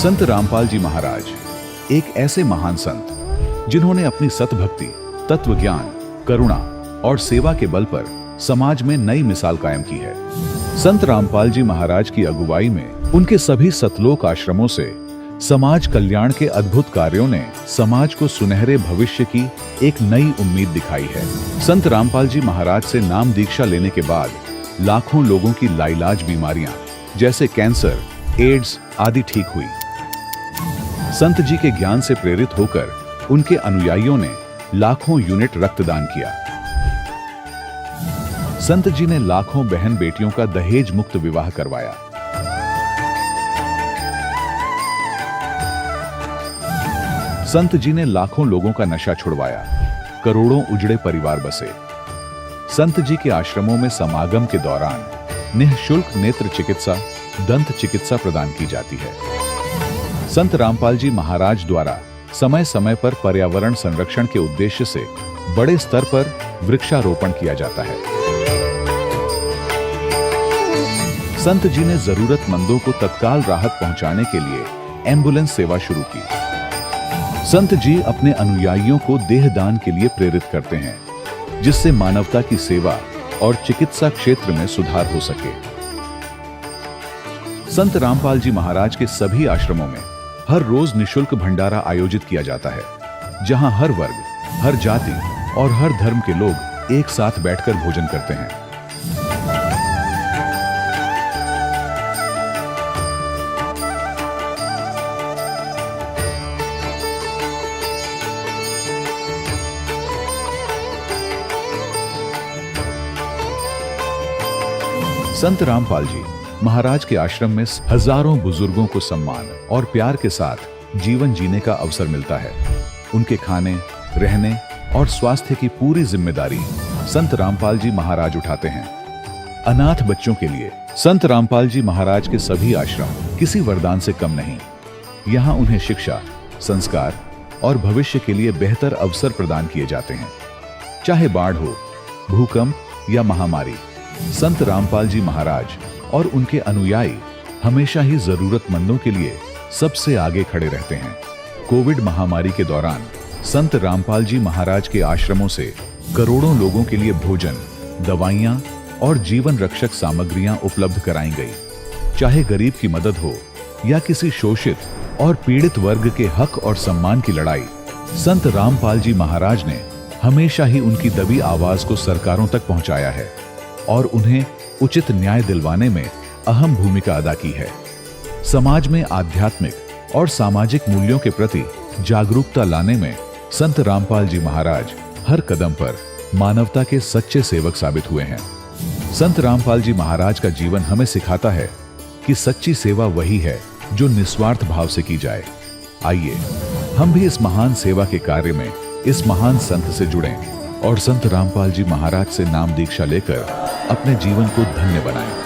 संत रामपाल जी महाराज एक ऐसे महान संत जिन्होंने अपनी सतभक्ति, तत्व ज्ञान, करुणा और सेवा के बल पर समाज में नई मिसाल कायम की है। संत रामपाल जी महाराज की अगुवाई में उनके सभी सतलोक आश्रमों से समाज कल्याण के अद्भुत कार्यों ने समाज को सुनहरे भविष्य की एक नई उम्मीद दिखाई है। संत रामपाल जी महाराज से नाम दीक्षा लेने के बाद लाखों लोगों की लाइलाज बीमारियां जैसे कैंसर, एड्स आदि ठीक हुई। संत जी के ज्ञान से प्रेरित होकर उनके अनुयायियों ने लाखों यूनिट रक्तदान किया। संत जी ने लाखों बहन बेटियों का दहेज मुक्त विवाह करवाया। संत जी ने लाखों लोगों का नशा छुड़वाया, करोड़ों उजड़े परिवार बसे। संत जी के आश्रमों में समागम के दौरान निःशुल्क नेत्र चिकित्सा, दंत चिकित्सा प्रदान की जाती है। संत रामपाल जी महाराज द्वारा समय समय पर पर्यावरण संरक्षण के उद्देश्य से बड़े स्तर पर वृक्षारोपण किया जाता है। संत जी ने जरूरतमंदों को तत्काल राहत पहुंचाने के लिए एम्बुलेंस सेवा शुरू की। संत जी अपने अनुयायियों को देहदान के लिए प्रेरित करते हैं, जिससे मानवता की सेवा और चिकित्सा क्षेत्र में सुधार हो सके। संत रामपाल जी महाराज के सभी आश्रमों में हर रोज निःशुल्क भंडारा आयोजित किया जाता है, जहां हर वर्ग, हर जाति और हर धर्म के लोग एक साथ बैठकर भोजन करते हैं। संत रामपाल जी महाराज के आश्रम में हजारों बुजुर्गों को सम्मान और प्यार के साथ जीवन जीने का अवसर मिलता है। उनके खाने, रहने और स्वास्थ्य की पूरी जिम्मेदारी संत रामपाल जी महाराज उठाते हैं। अनाथ बच्चों के लिए संत रामपाल जी महाराज के सभी आश्रम किसी वरदान से कम नहीं। यहाँ उन्हें शिक्षा, संस्कार और भविष्य के लिए बेहतर अवसर प्रदान किए जाते हैं। चाहे बाढ़ हो, भूकंप या महामारी, संत रामपाल जी महाराज और उनके अनुयायी हमेशा ही जरूरतमंदों के लिए सबसे आगे खड़े रहते हैं। कोविड महामारी के दौरान संत रामपाल जी महाराज के आश्रमों से करोड़ों लोगों के लिए भोजन, दवाइयां और जीवन रक्षक सामग्रियां उपलब्ध कराई गई। चाहे गरीब की मदद हो या किसी शोषित और पीड़ित वर्ग के हक और सम्मान की लड़ाई, संत रामपाल जी महाराज ने हमेशा ही उनकी दबी आवाज को सरकारों तक पहुंचाया है और उन्हें उचित न्याय दिलवाने में अहम भूमिका अदा की है। समाज में आध्यात्मिक और सामाजिक मूल्यों के प्रति जागरूकता लाने में संत रामपाल जी महाराज हर कदम पर मानवता के सच्चे सेवक साबित हुए हैं। संत रामपाल जी महाराज का जीवन हमें सिखाता है कि सच्ची सेवा वही है जो निस्वार्थ भाव से की जाए। आइए हम भी इस महान सेवा के कार्य में इस महान संत से जुड़ें और संत रामपाल जी महाराज से नाम दीक्षा लेकर अपने जीवन को धन्य बनाएं।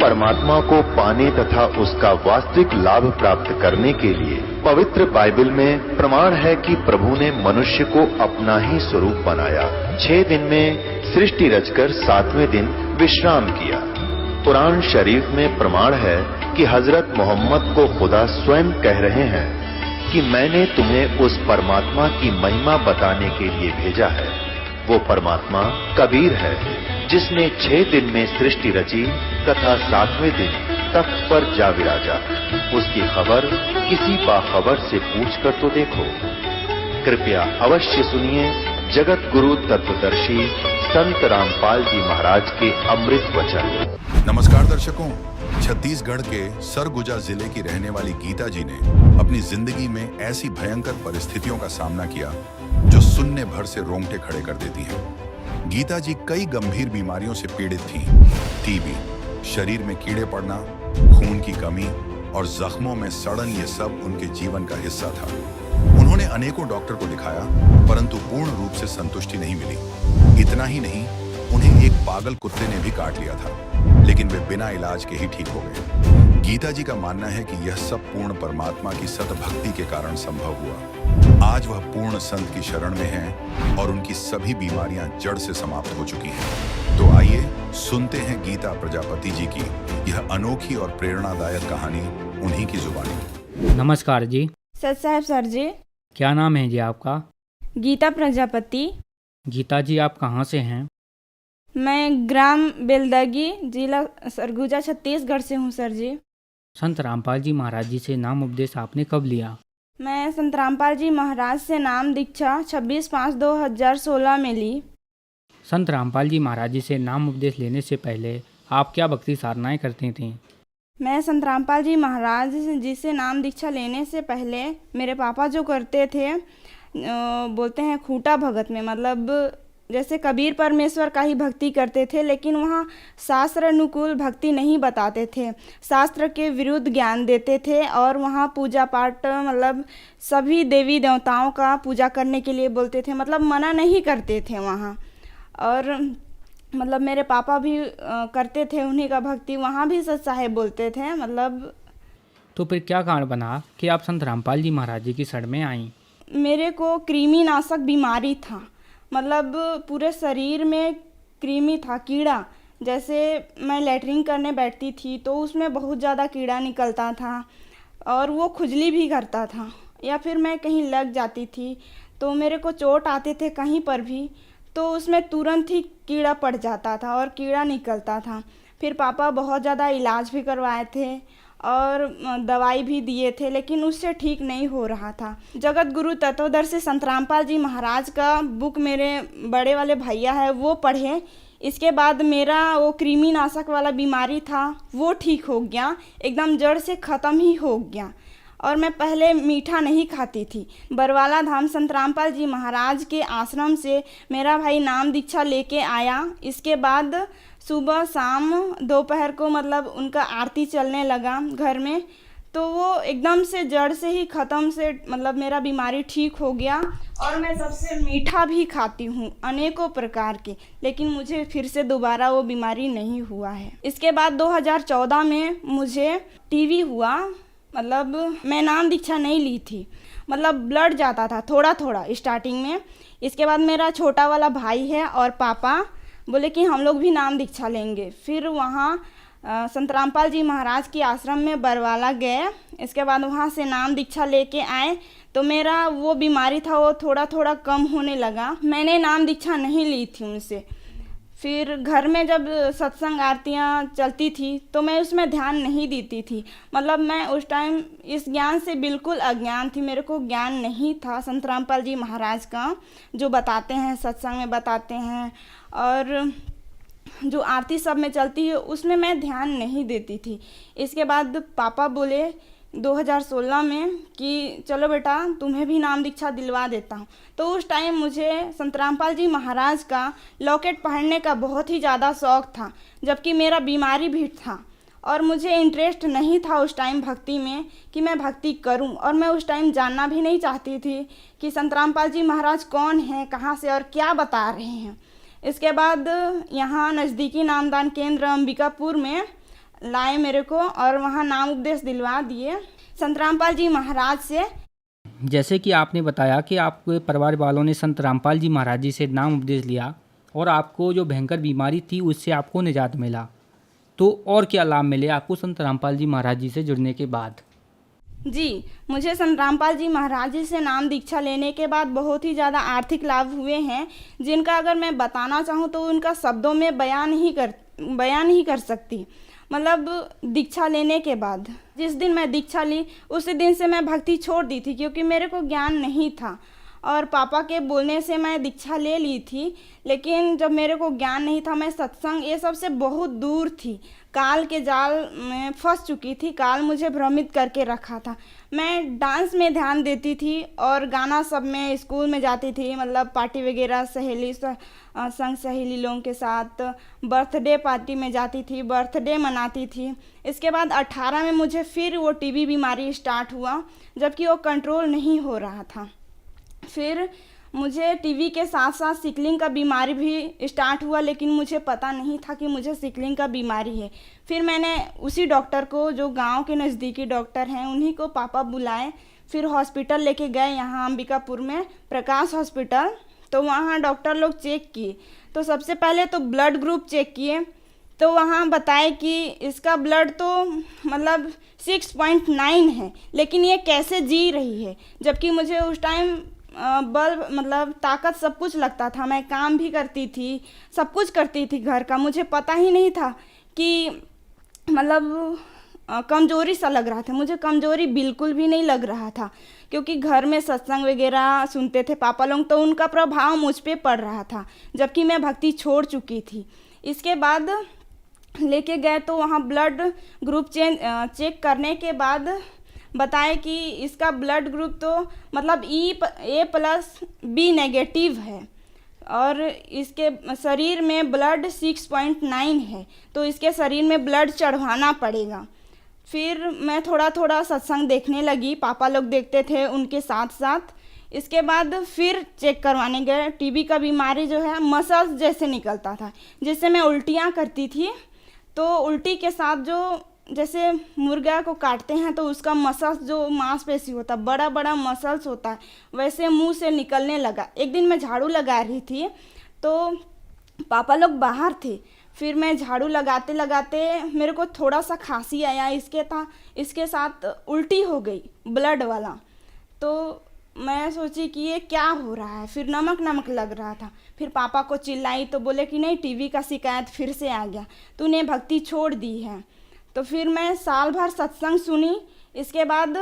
परमात्मा को पाने तथा उसका वास्तविक लाभ प्राप्त करने के लिए पवित्र बाइबल में प्रमाण है कि प्रभु ने मनुष्य को अपना ही स्वरूप बनाया। 6 दिन में सृष्टि रचकर 7वें दिन विश्राम किया। कुरान शरीफ में प्रमाण है कि हजरत मोहम्मद को खुदा स्वयं कह रहे हैं कि मैंने तुम्हें उस परमात्मा की महिमा बताने के लिए भेजा है। वो परमात्मा कबीर है जिसने 6 दिन में सृष्टि रची तथा 7वें दिन तख्त पर जा विराजा। उसकी खबर किसी बाखबर से पूछकर तो देखो। कृपया अवश्य सुनिए जगत गुरु तत्वदर्शी संत रामपाल जी महाराज के अमृत वचन। नमस्कार दर्शकों, छत्तीसगढ़ के सरगुजा जिले की रहने वाली गीता जी ने अपनी जिंदगी में ऐसी भयंकर परिस्थितियों का सामना किया जो सुनने भर से रोंगटे खड़े कर देती हैं। गीता जी कई गंभीर बीमारियों से पीड़ित थीं। टीबी, शरीर में कीड़े पड़ना, खून की कमी और जख्मों में सड़न, ये सब उनके जीवन का हिस्सा था। उन्होंने अनेकों डॉक्टर को दिखाया, परंतु पूर्ण रूप से संतुष्टि नहीं मिली। इतना ही नहीं, उन्हें एक पागल कुत्ते ने भी काट लिया था, लेकिन वे बिना इलाज के ही ठीक हो गए। गीता जी का मानना है कि यह सब पूर्ण परमात्मा की सतभक्ति के कारण संभव हुआ। आज वह पूर्ण संत की शरण में हैं और उनकी सभी बीमारियां जड़ से समाप्त हो चुकी हैं। तो आइए सुनते हैं गीता प्रजापति जी की यह अनोखी और प्रेरणादायक कहानी उन्हीं की जुबानी। नमस्कार जी। सत साहब सर जी। क्या नाम है जी आपका? गीता प्रजापति। गीता जी, आप कहाँ से हैं? मैं ग्राम बेलदगी, जिला सरगुजा, छत्तीसगढ़ से हूँ सर जी। संत रामपाल जी महाराज जी से नाम उपदेश आपने कब लिया? मैं संत रामपाल जी महाराज से नाम दीक्षा 26/5/2016 में ली। संत रामपाल जी महाराज जी से नाम उपदेश लेने से पहले आप क्या भक्ति साधनाएं करती थीं? मैं संत रामपाल जी महाराज जी से नाम दीक्षा लेने से पहले मेरे पापा जो करते थे, बोलते हैं खूटा भगत में, मतलब जैसे कबीर परमेश्वर का ही भक्ति करते थे, लेकिन वहाँ शास्त्र अनुकूल भक्ति नहीं बताते थे, शास्त्र के विरुद्ध ज्ञान देते थे। और वहाँ पूजा पाठ, मतलब सभी देवी देवताओं का पूजा करने के लिए बोलते थे, मतलब मना नहीं करते थे वहाँ। और मतलब मेरे पापा भी करते थे उन्हीं का भक्ति, वहाँ भी सच साहेब बोलते थे। मतलब तो फिर क्या कारण बना कि आप संत रामपाल जी महाराज जी की शरण में आईं? मेरे को कृमिनाशक बीमारी था, मतलब पूरे शरीर में कृमि था, कीड़ा। जैसे मैं लैट्रिन करने बैठती थी तो उसमें बहुत ज़्यादा कीड़ा निकलता था और वो खुजली भी करता था, या फिर मैं कहीं लग जाती थी तो मेरे को चोट आते थे कहीं पर भी, तो उसमें तुरंत ही कीड़ा पड़ जाता था और कीड़ा निकलता था। फिर पापा बहुत ज़्यादा इलाज भी करवाए थे और दवाई भी दिए थे, लेकिन उससे ठीक नहीं हो रहा था। जगत गुरु तत्वदर्शी संत रामपाल जी महाराज का बुक मेरे बड़े वाले भैया है, वो पढ़े। इसके बाद मेरा वो कृमिनाशक वाला बीमारी था वो ठीक हो गया, एकदम जड़ से ख़त्म ही हो गया। और मैं पहले मीठा नहीं खाती थी। बरवाला धाम संत रामपाल जी महाराज के आश्रम से मेरा भाई नाम दीक्षा लेके आया। इसके बाद सुबह शाम दोपहर को मतलब उनका आरती चलने लगा घर में, तो वो एकदम से जड़ से ही ख़त्म से, मतलब मेरा बीमारी ठीक हो गया। और मैं सबसे मीठा भी खाती हूँ अनेकों प्रकार के, लेकिन मुझे फिर से दोबारा वो बीमारी नहीं हुआ है। इसके बाद 2014 में मुझे टीबी हुआ, मतलब मैं नाम दीक्षा नहीं ली थी, मतलब ब्लड जाता था थोड़ा थोड़ा स्टार्टिंग में। इसके बाद मेरा छोटा वाला भाई है और पापा बोले कि हम लोग भी नाम दीक्षा लेंगे। फिर वहाँ संत रामपाल जी महाराज के आश्रम में बरवाला गए। इसके बाद वहाँ से नाम दीक्षा लेके आए तो मेरा वो बीमारी था वो थोड़ा थोड़ा कम होने लगा। मैंने नाम दीक्षा नहीं ली थी उनसे। फिर घर में जब सत्संग आरतियाँ चलती थी तो मैं उसमें ध्यान नहीं देती थी, मतलब मैं उस टाइम इस ज्ञान से बिल्कुल अज्ञान थी, मेरे को ज्ञान नहीं था संत रामपाल जी महाराज का जो बताते हैं, सत्संग में बताते हैं और जो आरती सब में चलती है उसमें मैं ध्यान नहीं देती थी। इसके बाद पापा बोले 2016 में कि चलो बेटा तुम्हें भी नाम दीक्षा दिलवा देता हूँ। तो उस टाइम मुझे संत रामपाल जी महाराज का लॉकेट पहनने का बहुत ही ज़्यादा शौक़ था, जबकि मेरा बीमारी भी था और मुझे इंटरेस्ट नहीं था उस टाइम भक्ति में कि मैं भक्ति करूं। और मैं उस टाइम जानना भी नहीं चाहती थी कि संत रामपाल जी महाराज कौन हैं, कहाँ से और क्या बता रहे हैं। इसके बाद यहाँ नज़दीकी नामदान केंद्र अंबिकापुर में लाए मेरे को और वहाँ नाम उपदेश दिलवा दिए संत रामपाल जी महाराज से। जैसे कि आपने बताया कि आपके परिवार वालों ने संत रामपाल जी महाराज जी से नाम उपदेश लिया और आपको जो भयंकर बीमारी थी उससे आपको निजात मिला, तो और क्या लाभ मिले आपको संत रामपाल जी महाराज जी से जुड़ने के बाद? जी, मुझे संत रामपाल जी महाराज जी से नाम दीक्षा लेने के बाद बहुत ही ज़्यादा आर्थिक लाभ हुए हैं, जिनका अगर मैं बताना चाहूँ तो उनका शब्दों में बयान नहीं कर सकती। मतलब दीक्षा लेने के बाद जिस दिन मैं दीक्षा ली उसी दिन से मैं भक्ति छोड़ दी थी, क्योंकि मेरे को ज्ञान नहीं था और पापा के बोलने से मैं दीक्षा ले ली थी। लेकिन जब मेरे को ज्ञान नहीं था, मैं सत्संग ये सब से बहुत दूर थी, काल के जाल में फंस चुकी थी। काल मुझे भ्रमित करके रखा था। मैं डांस में ध्यान देती थी और गाना सब में, स्कूल में जाती थी, मतलब पार्टी वगैरह संग सहेली लोगों के साथ, बर्थडे पार्टी में जाती थी, बर्थडे मनाती थी। इसके बाद 18 में मुझे फिर वो टीबी बीमारी स्टार्ट हुआ, जबकि वो कंट्रोल नहीं हो रहा था। फिर मुझे टीबी के साथ साथ सिकलिंग का बीमारी भी स्टार्ट हुआ, लेकिन मुझे पता नहीं था कि मुझे सिकलिंग का बीमारी है। फिर मैंने उसी डॉक्टर को, जो गांव के नज़दीकी डॉक्टर हैं, उन्हीं को पापा बुलाए। फिर हॉस्पिटल लेके गए, यहाँ अंबिकापुर में प्रकाश हॉस्पिटल। तो वहाँ डॉक्टर लोग चेक किए। तो सबसे पहले तो ब्लड ग्रुप चेक किए, तो वहाँ बताए कि इसका ब्लड तो मतलब 6.9 है, लेकिन ये कैसे जी रही है। जबकि मुझे उस टाइम बल मतलब ताकत सब कुछ लगता था, मैं काम भी करती थी, सब कुछ करती थी घर का। मुझे पता ही नहीं था कि मतलब कमज़ोरी सा लग रहा था। मुझे कमज़ोरी बिल्कुल भी नहीं लग रहा था, क्योंकि घर में सत्संग वगैरह सुनते थे पापा लोग, तो उनका प्रभाव मुझ पे पड़ रहा था, जबकि मैं भक्ति छोड़ चुकी थी। इसके बाद लेके गए तो वहाँ ब्लड ग्रुप चेक करने के बाद बताए कि इसका ब्लड ग्रुप तो मतलब A+B- है और इसके शरीर में ब्लड 6.9 है, तो इसके शरीर में ब्लड चढ़वाना पड़ेगा। फिर मैं थोड़ा थोड़ा सत्संग देखने लगी, पापा लोग देखते थे उनके साथ साथ। इसके बाद फिर चेक करवाने गए। टीबी का बीमारी जो है मसल्स जैसे निकलता था, जिससे मैं उल्टियाँ करती थी। तो उल्टी के साथ जो जैसे मुर्गा को काटते हैं तो उसका मसल्स, जो मांसपेशी होता है, बड़ा बड़ा मसल्स होता है, वैसे मुंह से निकलने लगा। एक दिन मैं झाड़ू लगा रही थी तो पापा लोग बाहर थे। फिर मैं झाड़ू लगाते लगाते मेरे को थोड़ा सा खांसी आया, इसके साथ उल्टी हो गई ब्लड वाला। तो मैं सोची कि ये क्या हो रहा है। फिर नमक नमक लग रहा था। फिर पापा को चिल्लाई तो बोले कि नहीं, टीबी का शिकायत फिर से आ गया, तूने भक्ति छोड़ दी है। तो फिर मैं साल भर सत्संग सुनी। इसके बाद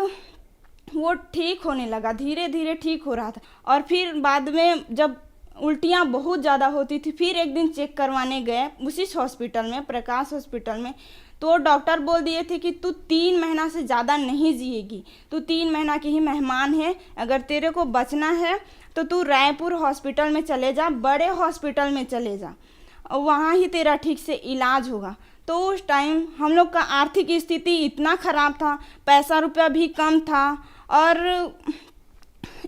वो ठीक होने लगा, धीरे धीरे ठीक हो रहा था। और फिर बाद में जब उल्टियाँ बहुत ज़्यादा होती थी, फिर एक दिन चेक करवाने गए उसी हॉस्पिटल में, प्रकाश हॉस्पिटल में। तो डॉक्टर बोल दिए थे कि तू 3 महीना से ज़्यादा नहीं जिएगी, तू 3 महीना की ही मेहमान है। अगर तेरे को बचना है तो तू रायपुर हॉस्पिटल में चले जा, बड़े हॉस्पिटल में चले जा, और वहाँ ही तेरा ठीक से इलाज होगा। तो उस टाइम हम लोग का आर्थिक स्थिति इतना ख़राब था, पैसा रुपया भी कम था, और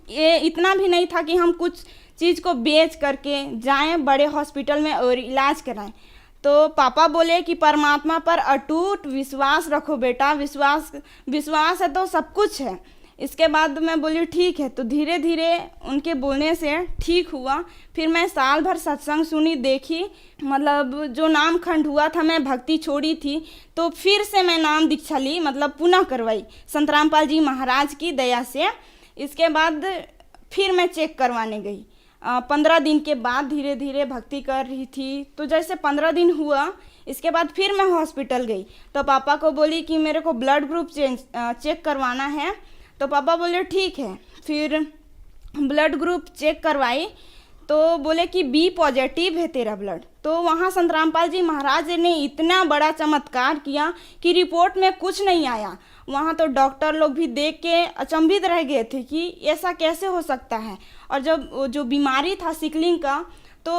ये इतना भी नहीं था कि हम कुछ चीज़ को बेच करके जाएं बड़े हॉस्पिटल में और इलाज कराएं। तो पापा बोले कि परमात्मा पर अटूट विश्वास रखो बेटा, विश्वास है तो सब कुछ है। इसके बाद मैं बोली ठीक है। तो धीरे धीरे उनके बोलने से ठीक हुआ। फिर मैं साल भर सत्संग सुनी, देखी, मतलब जो नाम खंड हुआ था, मैं भक्ति छोड़ी थी तो फिर से मैं नाम दीक्षा ली, मतलब पुनः करवाई संत रामपाल जी महाराज की दया से। इसके बाद फिर मैं चेक करवाने गई। 15 दिन के बाद धीरे धीरे भक्ति कर रही थी। तो जैसे 15 दिन हुआ, इसके बाद फिर मैं हॉस्पिटल गई। तो पापा को बोली कि मेरे को ब्लड ग्रुप चेक करवाना है। तो पापा बोले ठीक है। फिर ब्लड ग्रुप चेक करवाई तो बोले कि B+ है तेरा ब्लड। तो वहाँ संत रामपाल जी महाराज ने इतना बड़ा चमत्कार किया कि रिपोर्ट में कुछ नहीं आया। वहाँ तो डॉक्टर लोग भी देख के अचंभित रह गए थे कि ऐसा कैसे हो सकता है। और जब जो बीमारी था सिकलिंग का, तो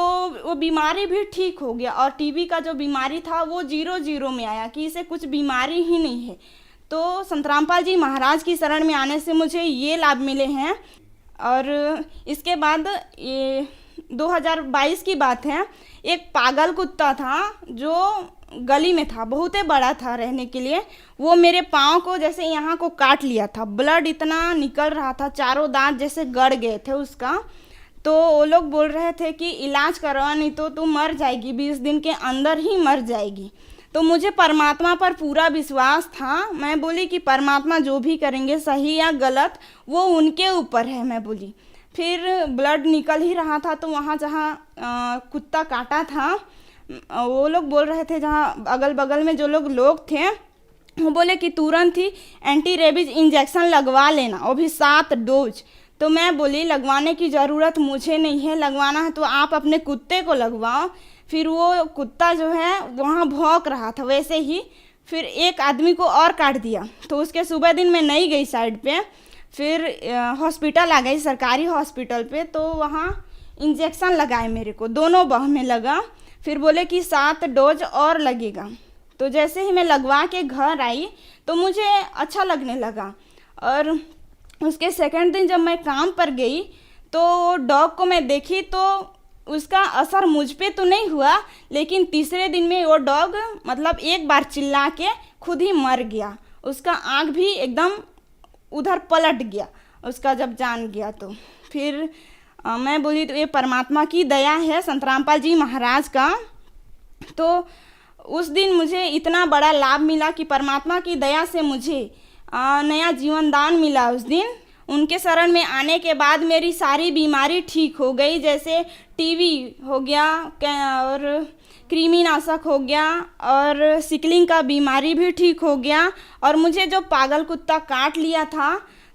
वो बीमारी भी ठीक हो गया। और टीबी का जो बीमारी था वो 0 में आया कि इसे कुछ बीमारी ही नहीं है। तो संत रामपाल जी महाराज की शरण में आने से मुझे ये लाभ मिले हैं। और इसके बाद ये 2022 की बात है, एक पागल कुत्ता था जो गली में था, बहुत ही बड़ा था रहने के लिए। वो मेरे पाँव को जैसे यहाँ को काट लिया था, ब्लड इतना निकल रहा था, चारों दांत जैसे गड़ गए थे उसका। तो वो लोग बोल रहे थे कि इलाज करवा, नहीं तो तू मर जाएगी, 20 दिन के अंदर ही मर जाएगी। तो मुझे परमात्मा पर पूरा विश्वास था। मैं बोली कि परमात्मा जो भी करेंगे, सही या गलत, वो उनके ऊपर है, मैं बोली। फिर ब्लड निकल ही रहा था। तो वहाँ जहाँ कुत्ता काटा था, वो लोग बोल रहे थे, जहाँ अगल बगल में जो लोग थे, वो बोले कि तुरंत ही एंटी रेबीज इंजेक्शन लगवा लेना, वो भी 7 डोज। तो मैं बोली लगवाने की ज़रूरत मुझे नहीं है, लगवाना है तो आप अपने कुत्ते को लगवाओ। फिर वो कुत्ता जो है वहाँ भौंक रहा था वैसे ही, फिर एक आदमी को और काट दिया। तो उसके सुबह दिन मैं नहीं गई साइड पे, फिर हॉस्पिटल आ गई, सरकारी हॉस्पिटल पे। तो वहाँ इंजेक्शन लगाए मेरे को, दोनों बाह में लगा। फिर बोले कि 7 डोज और लगेगा। तो जैसे ही मैं लगवा के घर आई तो मुझे अच्छा लगने लगा। और उसके सेकंड दिन जब मैं काम पर गई तो डॉग को मैं देखी तो उसका असर मुझ पे तो नहीं हुआ, लेकिन तीसरे दिन में वो डॉग मतलब एक बार चिल्ला के खुद ही मर गया। उसका आँख भी एकदम उधर पलट गया उसका जब जान गया। तो फिर मैं बोली तो ये परमात्मा की दया है, संत रामपाल जी महाराज का। तो उस दिन मुझे इतना बड़ा लाभ मिला कि परमात्मा की दया से मुझे नया जीवन दान मिला। उस दिन उनके शरण में आने के बाद मेरी सारी बीमारी ठीक हो गई, जैसे टीवी हो गया और कृमिनाशक हो गया और सिकलिंग का बीमारी भी ठीक हो गया। और मुझे जो पागल कुत्ता काट लिया था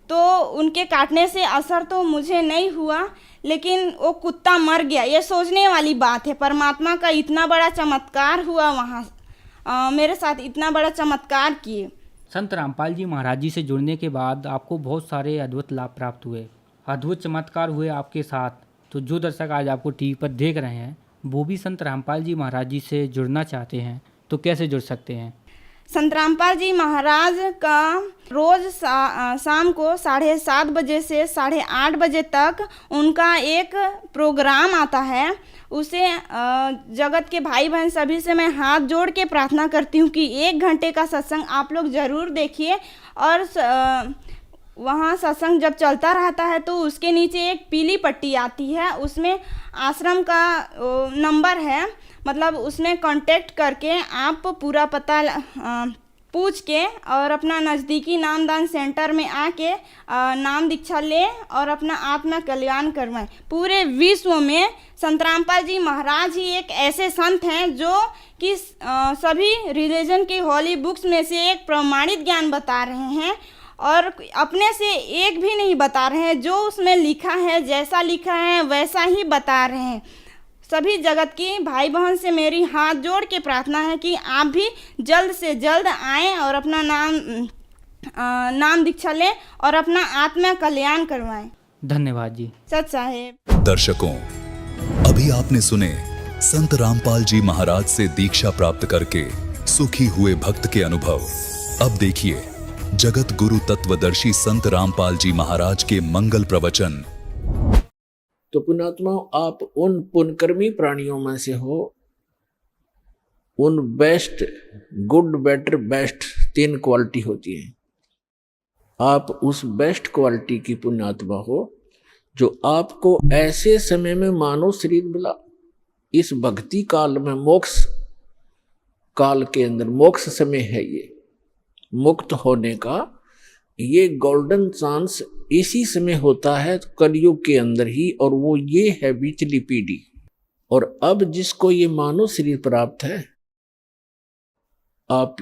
तो उनके काटने से असर तो मुझे नहीं हुआ, लेकिन वो कुत्ता मर गया। ये सोचने वाली बात है, परमात्मा का इतना बड़ा चमत्कार हुआ वहाँ, मेरे साथ इतना बड़ा चमत्कार किए। संत रामपाल जी महाराज जी से जुड़ने के बाद आपको बहुत सारे अद्भुत लाभ प्राप्त हुए, अद्भुत चमत्कार हुए आपके साथ। तो जो दर्शक आज आपको टीवी पर देख रहे हैं वो भी संत रामपाल जी महाराज जी से जुड़ना चाहते हैं तो कैसे जुड़ सकते हैं? संत रामपाल जी महाराज का रोज़ शाम को 7:30 बजे से 8:30 बजे तक उनका एक प्रोग्राम आता है। उसे जगत के भाई बहन सभी से मैं हाथ जोड़ के प्रार्थना करती हूँ कि 1 घंटे का सत्संग आप लोग ज़रूर देखिए। और वहाँ सत्संग जब चलता रहता है तो उसके नीचे एक पीली पट्टी आती है, उसमें आश्रम का नंबर है, मतलब उसमें कांटेक्ट करके आप पूरा पता पूछ के और अपना नज़दीकी नामदान सेंटर में आके नाम दीक्षा ले और अपना आत्मा कल्याण करवाएं। पूरे विश्व में संत रामपाल जी महाराज ही एक ऐसे संत हैं जो कि सभी रिलीजन की हॉली बुक्स में से एक प्रमाणित ज्ञान बता रहे हैं और अपने से एक भी नहीं बता रहे हैं। जो उसमें लिखा है, जैसा लिखा है वैसा ही बता रहे हैं। सभी जगत की भाई बहन से मेरी हाथ जोड़ के प्रार्थना है कि आप भी जल्द से जल्द आएं और अपना नाम दीक्षा लें और अपना आत्मा कल्याण करवाएं। धन्यवाद जी। सत साहेब। दर्शकों, अभी आपने सुने संत रामपाल जी महाराज से दीक्षा प्राप्त करके सुखी हुए भक्त के अनुभव। अब देखिए जगत गुरु तत्वदर्शी संत रामपाल जी महाराज के मंगल प्रवचन। तो पुण्यात्मा, आप उन पुण्यकर्मी प्राणियों में से हो, उन best, good, better, best 3 quality होती है। आप उस बेस्ट क्वालिटी की पुण्यात्मा हो जो आपको ऐसे समय में मानव शरीर मिला, इस भक्ति काल में, मोक्ष काल के अंदर, मोक्ष समय है ये, मुक्त होने का ये गोल्डन चांस इसी समय होता है कलयुग के अंदर ही, और वो ये है बीचली पीढ़ी। और अब जिसको ये मानव शरीर प्राप्त है, आप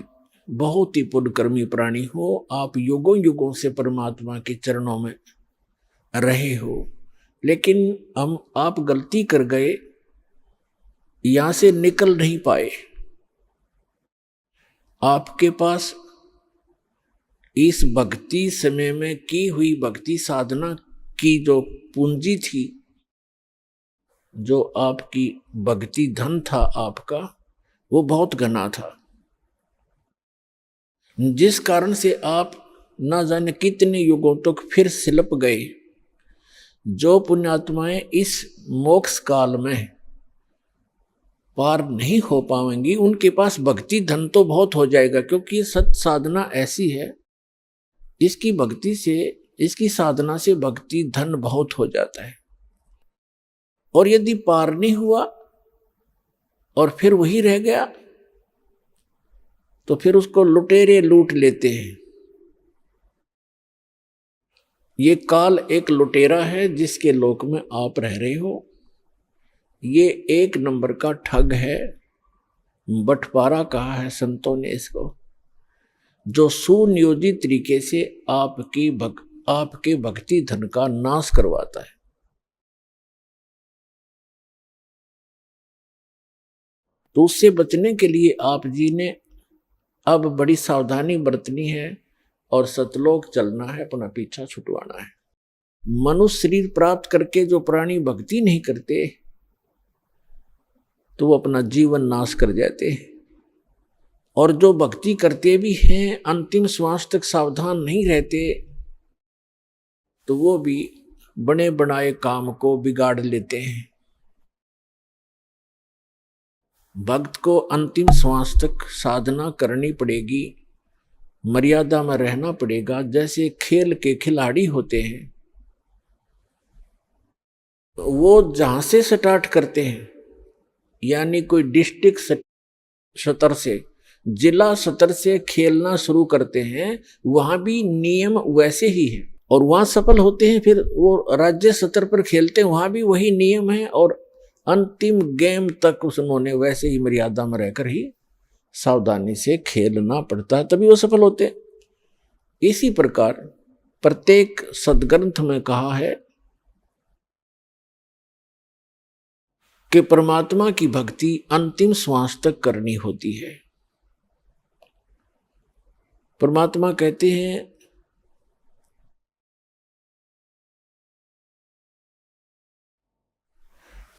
बहुत ही पुण्यकर्मी प्राणी हो, आप युगों युगों से परमात्मा के चरणों में रहे हो, लेकिन आप गलती कर गए, यहां से निकल नहीं पाए। आपके पास इस भक्ति समय में की हुई भक्ति साधना की जो पूंजी थी, जो आपकी भक्ति धन था आपका, वो बहुत घना था, जिस कारण से आप न जाने कितने युगों तक फिर सिलप गए। जो पुण्यात्माएं इस मोक्ष काल में पार नहीं हो पाएंगी, उनके पास भक्ति धन तो बहुत हो जाएगा, क्योंकि ये सत साधना ऐसी है, इसकी भक्ति से, इसकी साधना से भक्ति धन बहुत हो जाता है। और यदि पार नहीं हुआ और फिर वही रह गया तो फिर उसको लुटेरे लूट लेते हैं। ये काल एक लुटेरा है जिसके लोक में आप रह रहे हो। ये 1 नंबर का ठग है, बंटवारा कहा है संतों ने इसको, जो सुनियोजित तरीके से आपकी आपके भक्ति धन का नाश करवाता है। तो उससे बचने के लिए आप जी ने अब बड़ी सावधानी बरतनी है और सतलोक चलना है, अपना पीछा छुटवाना है। मनुष्य शरीर प्राप्त करके जो प्राणी भक्ति नहीं करते तो वो अपना जीवन नाश कर जाते हैं, और जो भक्ति करते भी हैं अंतिम श्वास तक सावधान नहीं रहते तो वो भी बने बनाए काम को बिगाड़ लेते हैं। भक्त को अंतिम श्वास तक साधना करनी पड़ेगी, मर्यादा में रहना पड़ेगा। जैसे खेल के खिलाड़ी होते हैं, वो जहां से स्टार्ट करते हैं, यानी कोई डिस्ट्रिक्ट स्तर से, जिला स्तर से खेलना शुरू करते हैं, वहां भी नियम वैसे ही है, और वहां सफल होते हैं, फिर वो राज्य स्तर पर खेलते हैं, वहां भी वही नियम है, और अंतिम गेम तक उन्होंने वैसे ही मर्यादा में रहकर ही सावधानी से खेलना पड़ता है, तभी वो सफल होते हैं। इसी प्रकार प्रत्येक सदग्रंथ में कहा है कि परमात्मा की भक्ति अंतिम श्वास तक करनी होती है। परमात्मा कहते हैं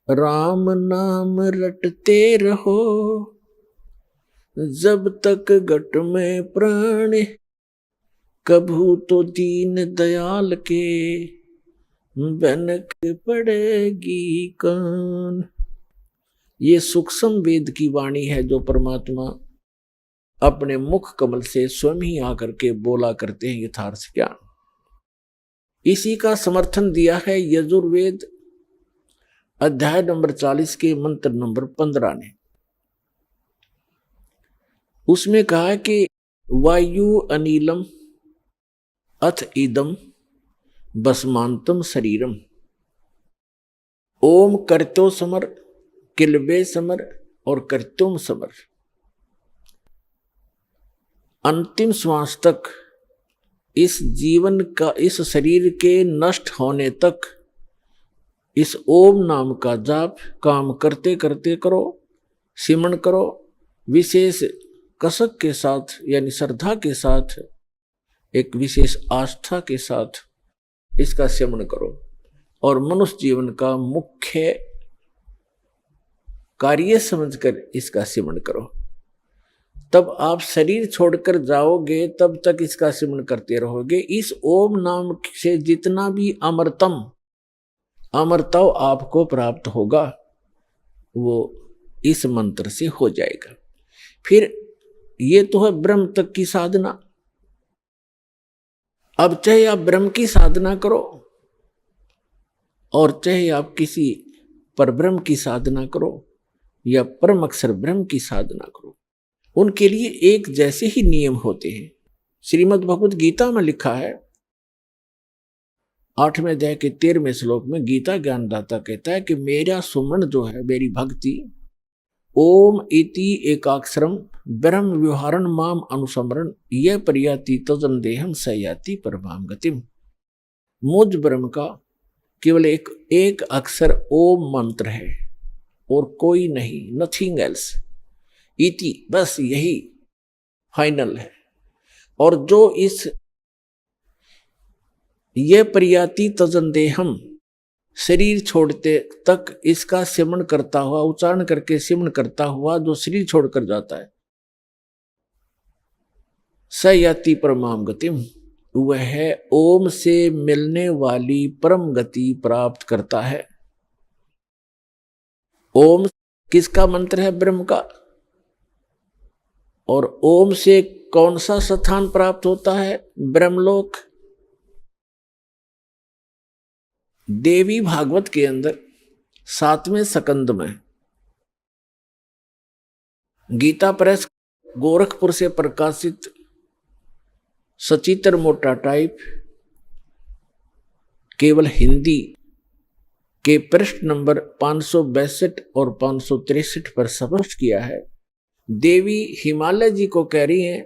राम नाम रटते रहो जब तक घट में प्राण, कभू तो दीन दयाल के बनक पड़ेगी कान। ये सूक्ष्म वेद की वाणी है जो परमात्मा अपने मुख कमल से स्वयं ही आकर के बोला करते हैं यथार्थ ज्ञान। इसी का समर्थन दिया है यजुर्वेद अध्याय नंबर 40 के मंत्र नंबर 15 ने। उसमें कहा है कि वायु अनिलम अथ इदम भस्मांतम शरीरम, ओम कर्तो समर, किलबे समर और कर्तुम समर। अंतिम श्वास तक इस जीवन का, इस शरीर के नष्ट होने तक इस ओम नाम का जाप काम करते करते करो, सिमरण करो, विशेष कसक के साथ यानी श्रद्धा के साथ, एक विशेष आस्था के साथ इसका सिमरण करो, और मनुष्य जीवन का मुख्य कार्य समझकर इसका सिमरण करो। तब आप शरीर छोड़कर जाओगे, तब तक इसका सिमरण करते रहोगे। इस ओम नाम से जितना भी अमरत्व आपको प्राप्त होगा वो इस मंत्र से हो जाएगा। फिर ये तो है ब्रह्म तक की साधना। अब चाहे आप ब्रह्म की साधना करो और चाहे आप किसी परब्रह्म की साधना करो या परम अक्षर ब्रह्म की साधना करो, उनके लिए एक जैसे ही नियम होते हैं। श्रीमद् भगवद गीता में लिखा है 8वें अध्याय के 13वें श्लोक में गीता ज्ञानदाता कहता है कि मेरा सुमरण जो है, मेरी भक्ति, ओम इति एकाक्षरम ब्रह्म व्यवहारण माम अनुसमरण यह परियाति तजन देहम सयाति परमाम गतिम। मुझ ब्रह्म का केवल एक अक्षर ओम मंत्र है और कोई नहीं, नथिंग एल्स। इति बस यही फाइनल है। और जो इस ये परियाति तजन देहम शरीर छोड़ते तक इसका सिमरण करता हुआ, उच्चारण करके सिमरण करता हुआ जो शरीर छोड़कर जाता है, सयाति परमाम गतिम, वह ओम से मिलने वाली परम गति प्राप्त करता है। ओम किसका मंत्र है? ब्रह्म का। और ओम से कौन सा स्थान प्राप्त होता है? ब्रह्मलोक। देवी भागवत के अंदर 7वें स्कंद में गीता प्रेस गोरखपुर से प्रकाशित सचित्र मोटा टाइप केवल हिंदी के पृष्ठ नंबर 562 और 563 पर स्पष्ट किया है। देवी हिमालय जी को कह रही हैं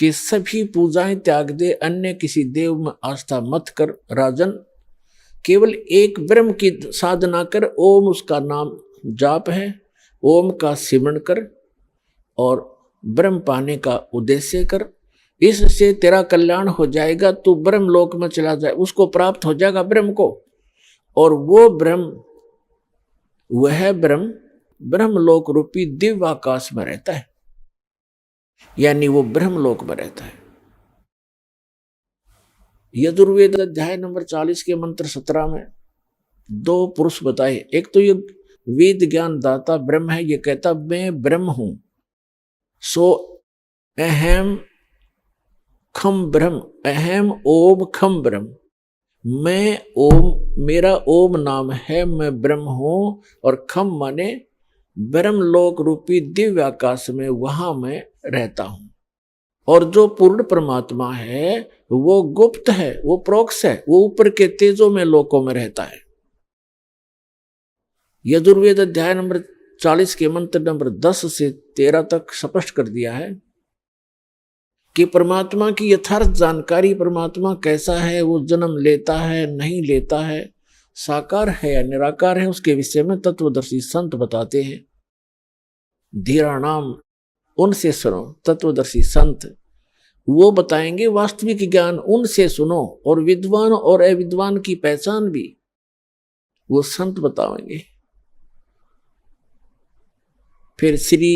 कि सभी पूजाएं त्याग दे, अन्य किसी देव में आस्था मत कर राजन, केवल एक ब्रह्म की साधना कर, ओम उसका नाम जाप है, ओम का सिमरण कर और ब्रह्म पाने का उद्देश्य कर, इससे तेरा कल्याण हो जाएगा। तू ब्रह्म लोक में चला जाए, उसको प्राप्त हो जाएगा ब्रह्म को, और वो ब्रह्म, वह ब्रह्म ब्रह्मलोक रूपी दिव्य आकाश में रहता है, यानी वो ब्रह्मलोक में रहता है। यजुर्वेद अध्याय नंबर 40 के मंत्र 17 में 2 पुरुष बताए। एक तो ये वेद ज्ञान दाता ब्रह्म है, ये कहता मैं ब्रह्म हूं, सो अहम खम ब्रह्म, अहम ओम खम ब्रह्म, मैं ओम, मेरा ओम नाम है, मैं ब्रह्म हूं, और खम माने ब्रह्मलोक रूपी दिव्य आकाश में, वहां मैं रहता हूं। और जो पूर्ण परमात्मा है वो गुप्त है, वो प्रोक्ष है, वो ऊपर के तेजों में लोकों में रहता है। यजुर्वेद अध्याय नंबर 40 के मंत्र नंबर 10 से 13 तक स्पष्ट कर दिया है कि परमात्मा की यथार्थ जानकारी, परमात्मा कैसा है, वो जन्म लेता है नहीं लेता है, साकार है या निराकार है, उसके विषय में तत्वदर्शी संत बताते हैं। धीराणाम, उनसे सुनो, तत्वदर्शी संत वो बताएंगे वास्तविक ज्ञान, उनसे सुनो, और विद्वान और अविद्वान की पहचान भी वो संत बताएंगे। फिर श्री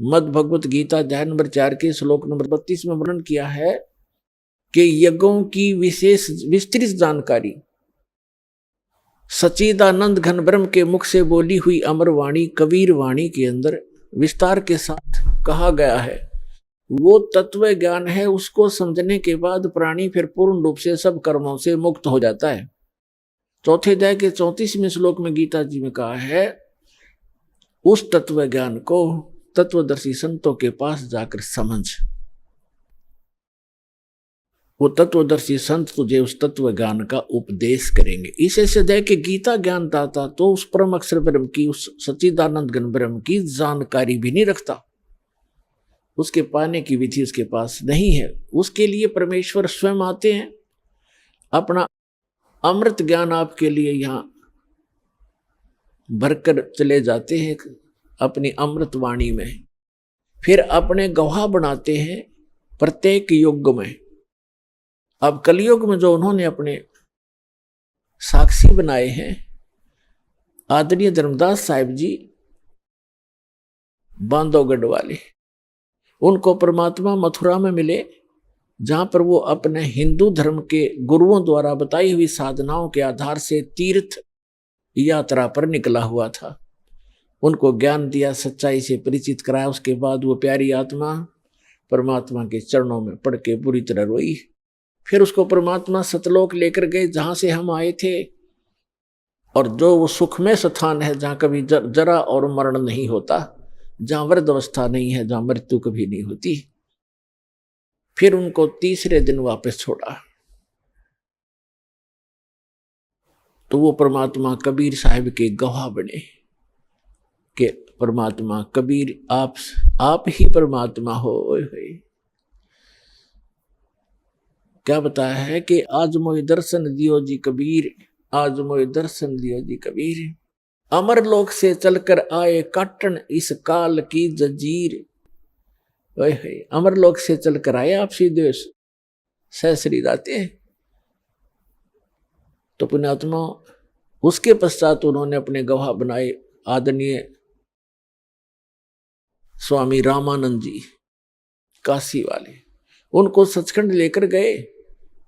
मद भगवत गीता अध्याय नंबर 4 के श्लोक नंबर 32 में वर्णन किया है कि यज्ञों की विशेष विस्तृत जानकारी सच्चिदानंद घन ब्रह्म के मुख से बोली हुई अमर वाणी कबीर वाणी के अंदर विस्तार के साथ कहा गया है। वो तत्व ज्ञान है, उसको समझने के बाद प्राणी फिर पूर्ण रूप से सब कर्मों से मुक्त हो जाता है। चौथे अध्याय के 34वें श्लोक में गीता जी में कहा है, उस तत्व ज्ञान को तत्वदर्शी संतों के पास जाकर समझ, वो तत्वदर्शी संत तुझे उस तत्व ज्ञान का उपदेश करेंगे। इसे सिद्ध है कि गीता ज्ञान दाता तो उस परम अक्षर ब्रह्म की, उस सच्चिदानंद घन ब्रह्म की जानकारी भी नहीं रखता, उसके पाने की विधि उसके पास नहीं है। उसके लिए परमेश्वर स्वयं आते हैं, अपना अमृत ज्ञान आपके लिए यहाँ भरकर चले जाते हैं अपनी अमृत वाणी में, फिर अपने गवाह बनाते हैं प्रत्येक युग में। अब कलयुग में जो उन्होंने अपने साक्षी बनाए हैं, आदरणीय धर्मदास साहिब जी बांधवगढ़ वाले, उनको परमात्मा मथुरा में मिले, जहां पर वो अपने हिंदू धर्म के गुरुओं द्वारा बताई हुई साधनाओं के आधार से तीर्थ यात्रा पर निकला हुआ था। उनको ज्ञान दिया, सच्चाई से परिचित कराया। उसके बाद वो प्यारी आत्मा परमात्मा के चरणों में पड़ के बुरी तरह रोई। फिर उसको परमात्मा सतलोक लेकर गए, जहां से हम आए थे, और जो वो सुखमय स्थान है जहां कभी जरा और मरण नहीं होता, जहां वृद्ध अवस्था नहीं है, जहां मृत्यु कभी नहीं होती। फिर उनको तीसरे दिन वापस छोड़ा तो वो परमात्मा कबीर साहिब के गवाह बने कि परमात्मा कबीर आप ही परमात्मा हो। क्या बताया है कि आज मोहि दर्शन दियो जी कबीर, आज मोहि दर्शन दियो जी कबीर, अमर लोक से चलकर आए काटन इस काल की जंजीर। अमर लोक से चलकर आए आप सीधे सहसरी जाते हैं। तो पुण्यात्मा उसके पश्चात उन्होंने अपने गवाह बनाए आदरणीय स्वामी रामानंद जी काशी वाले, उनको सचखंड लेकर गए।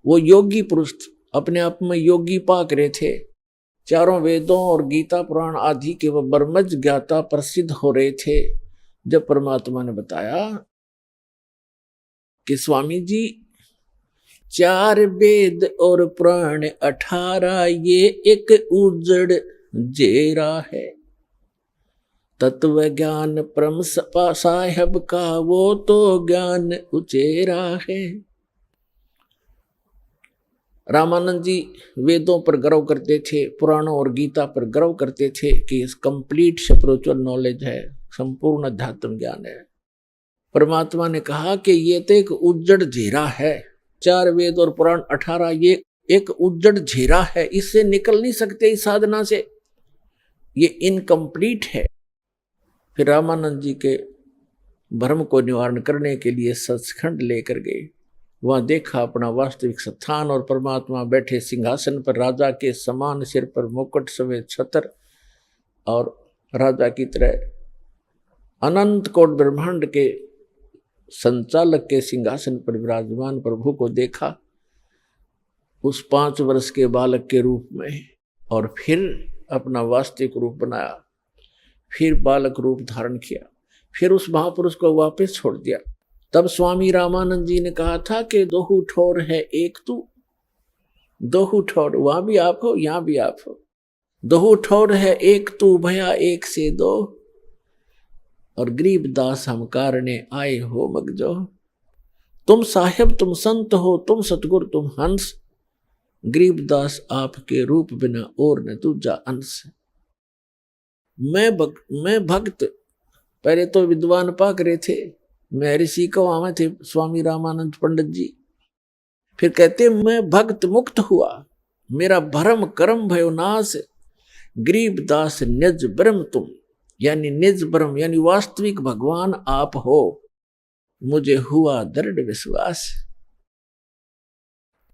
वो योगी पुरुष अपने आप में योगी पाक रहे थे, चारों वेदों और गीता पुराण आदि के वह ब्रह्मज्ञ ज्ञाता प्रसिद्ध हो रहे थे। जब परमात्मा ने बताया कि स्वामी जी 4 वेद और पुराण 18, ये एक उजड़ जेरा है, तत्व ज्ञान परम साहेब का वो तो ज्ञान उचेरा है। रामानंद जी वेदों पर गर्व करते थे, पुराणों और गीता पर गर्व करते थे कि इस कंप्लीट स्पिरिचुअल नॉलेज है, संपूर्ण अध्यात्म ज्ञान है। परमात्मा ने कहा कि ये तो एक उज्जड़ घेरा है, 4 वेद और पुराण 18, ये एक उज्जड़ घेरा है, इससे निकल नहीं सकते इस साधना से, ये इनकम्प्लीट है। फिर रामानंद जी के भ्रम को निवारण करने के लिए सचखंड लेकर गए। वहां देखा अपना वास्तविक स्थान और परमात्मा बैठे सिंहासन पर, राजा के समान, सिर पर मुकुट, सफेद छत्र और राजा की तरह अनंत कोट ब्रह्मांड के संचालक के सिंहासन पर विराजमान प्रभु को देखा उस 5 वर्ष के बालक के रूप में, और फिर अपना वास्तविक रूप बनाया, फिर बालक रूप धारण किया, फिर उस महापुरुष को वापस छोड़ दिया। तब स्वामी रामानंद जी ने कहा था कि दोहु ठोर है एक तू, दोहु ठोर, वहां भी आप हो यहां भी आप हो। दोहु ठोर है एक तू, भया एक से दो, और गरीब दास हम कारणे आए हो मगजो। तुम साहेब तुम संत हो, तुम सतगुर तुम हंस, गरीब दास आपके रूप बिना और न दूजा अंश। मैं भक्त, पहले तो विद्वान पाक रहे थे, मैं ऋषि को आवे थे स्वामी रामानंद पंडित जी। फिर कहते मैं भक्त मुक्त हुआ, मेरा भरम कर्म भयो नाश, गरीब दास निज ब्रह्म तुम, यानी निज ब्रह्म यानी वास्तविक भगवान आप हो, मुझे हुआ दृढ़ विश्वास।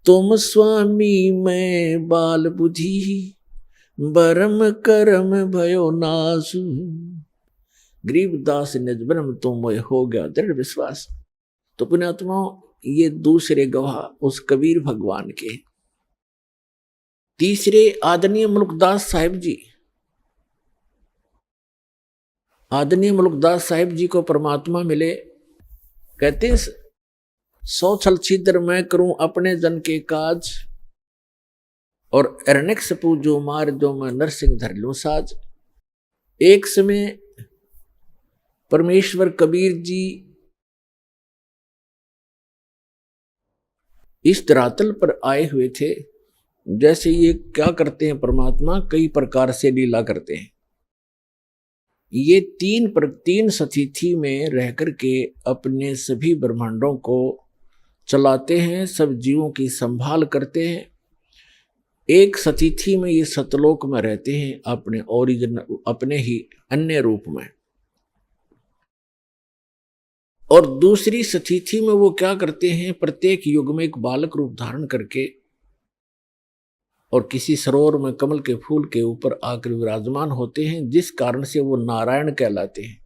तुम स्वामी मैं बाल बुद्धि, बरम करम भयो नासु, गरीबदास निज ब्रह्म तुम मोय हो गया दृढ़ विश्वास। तो पुण्यात्माओं, ये दूसरे गवाह उस कबीर भगवान के। तीसरे आदरणीय मुल्कदास साहिब जी, आदरणीय मुल्कदास साहिब जी को परमात्मा मिले। कहते 100 छल छिद्र मैं करूं अपने जन के काज, और हिरण्यकशिपु जो मार जो मैं नरसिंह धर लूं साज। एक समय परमेश्वर कबीर जी इस धरातल पर आए हुए थे। जैसे ये क्या करते हैं परमात्मा, कई प्रकार से लीला करते हैं। ये 3 सतिथि में रह करके अपने सभी ब्रह्मांडों को चलाते हैं, सब जीवों की संभाल करते हैं। एक सतिथि में ये सतलोक में रहते हैं अपने ओरिजिन, अपने ही अन्य रूप में, और दूसरी सतिथि में वो क्या करते हैं, प्रत्येक युग में एक बालक रूप धारण करके और किसी सरोवर में कमल के फूल के ऊपर आकर विराजमान होते हैं, जिस कारण से वो नारायण कहलाते हैं।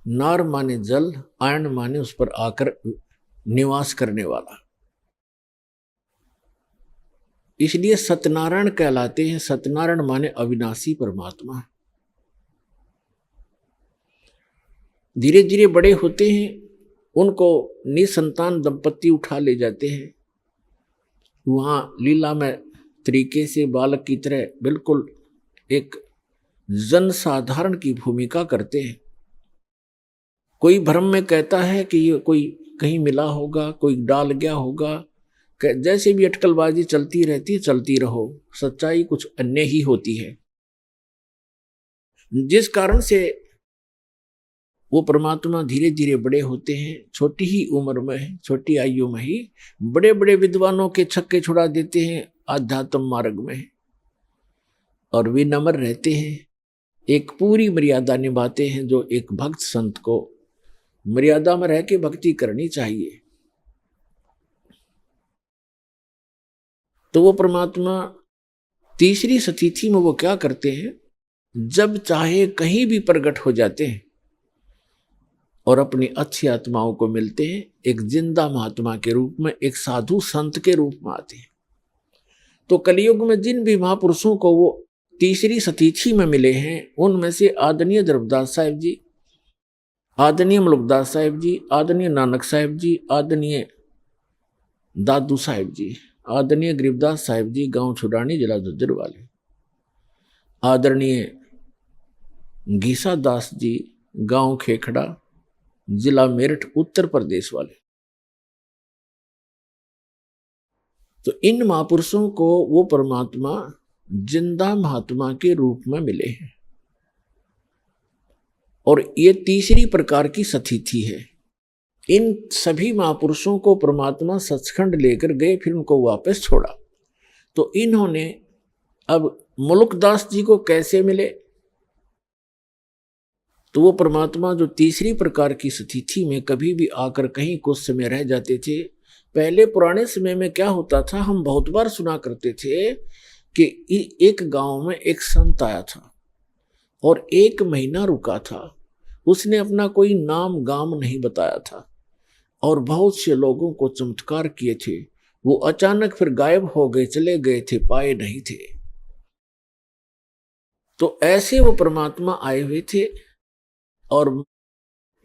नार माने जल, आयन माने उस पर आकर निवास करने वाला, इसलिए सत्यनारायण कहलाते हैं। सत्यनारायण माने अविनाशी परमात्मा। धीरे धीरे बड़े होते हैं, उनको निसंतान दंपत्ति उठा ले जाते हैं। वहां लीला में तरीके से बालक की तरह बिल्कुल एक जनसाधारण की भूमिका करते हैं। कोई भ्रम में कहता है कि ये कोई कहीं मिला होगा, कोई डाल गया होगा, जैसे भी अटकलबाजी चलती रहती है, चलती रहो, सच्चाई कुछ अन्य ही होती है। जिस कारण से वो परमात्मा धीरे धीरे बड़े होते हैं, छोटी ही उम्र में, छोटी आयु में ही बड़े बड़े विद्वानों के छक्के छुड़ा देते हैं आध्यात्म मार्ग में, और विनम्र रहते हैं, एक पूरी मर्यादा निभाते हैं जो एक भक्त संत को मर्यादा में रह के भक्ति करनी चाहिए। तो वो परमात्मा तीसरी सतिथि में वो क्या करते हैं, जब चाहे कहीं भी प्रकट हो जाते हैं और अपनी अच्छी आत्माओं को मिलते हैं। एक जिंदा महात्मा के रूप में, एक साधु संत के रूप में आते हैं। तो कलयुग में जिन भी महापुरुषों को वो तीसरी सतिथि में मिले हैं, उनमें से आदरणीय धर्मदास साहिब जी, आदरणीय मुल्कदास साहिब जी, आदरणीय नानक साहिब जी, आदरणीय दादू साहिब जी, आदरणीय गरीबदास साहिब जी, गांव छुडानी, जिला झज्जर वाले, आदरणीय घीसा दास जी, गांव खेखड़ा, जिला मेरठ, उत्तर प्रदेश वाले। तो इन महापुरुषों को वो परमात्मा जिंदा महात्मा के रूप में मिले हैं। और ये तीसरी प्रकार की सतिथि है। इन सभी महापुरुषों को परमात्मा सचखंड लेकर गए, फिर उनको वापस छोड़ा। तो इन्होंने अब मुल्कदास जी को कैसे मिले? तो वो परमात्मा जो तीसरी प्रकार की स्थिति में कभी भी आकर कहीं कुछ समय रह जाते थे। पहले पुराने समय में क्या होता था, हम बहुत बार सुना करते थे कि एक गांव में एक संत आया था और 1 महीना रुका था। उसने अपना कोई नाम गाम नहीं बताया था और बहुत से लोगों को चमत्कार किए थे। वो अचानक फिर गायब हो गए, चले गए थे, पाए नहीं थे। तो ऐसे वो परमात्मा आए हुए थे और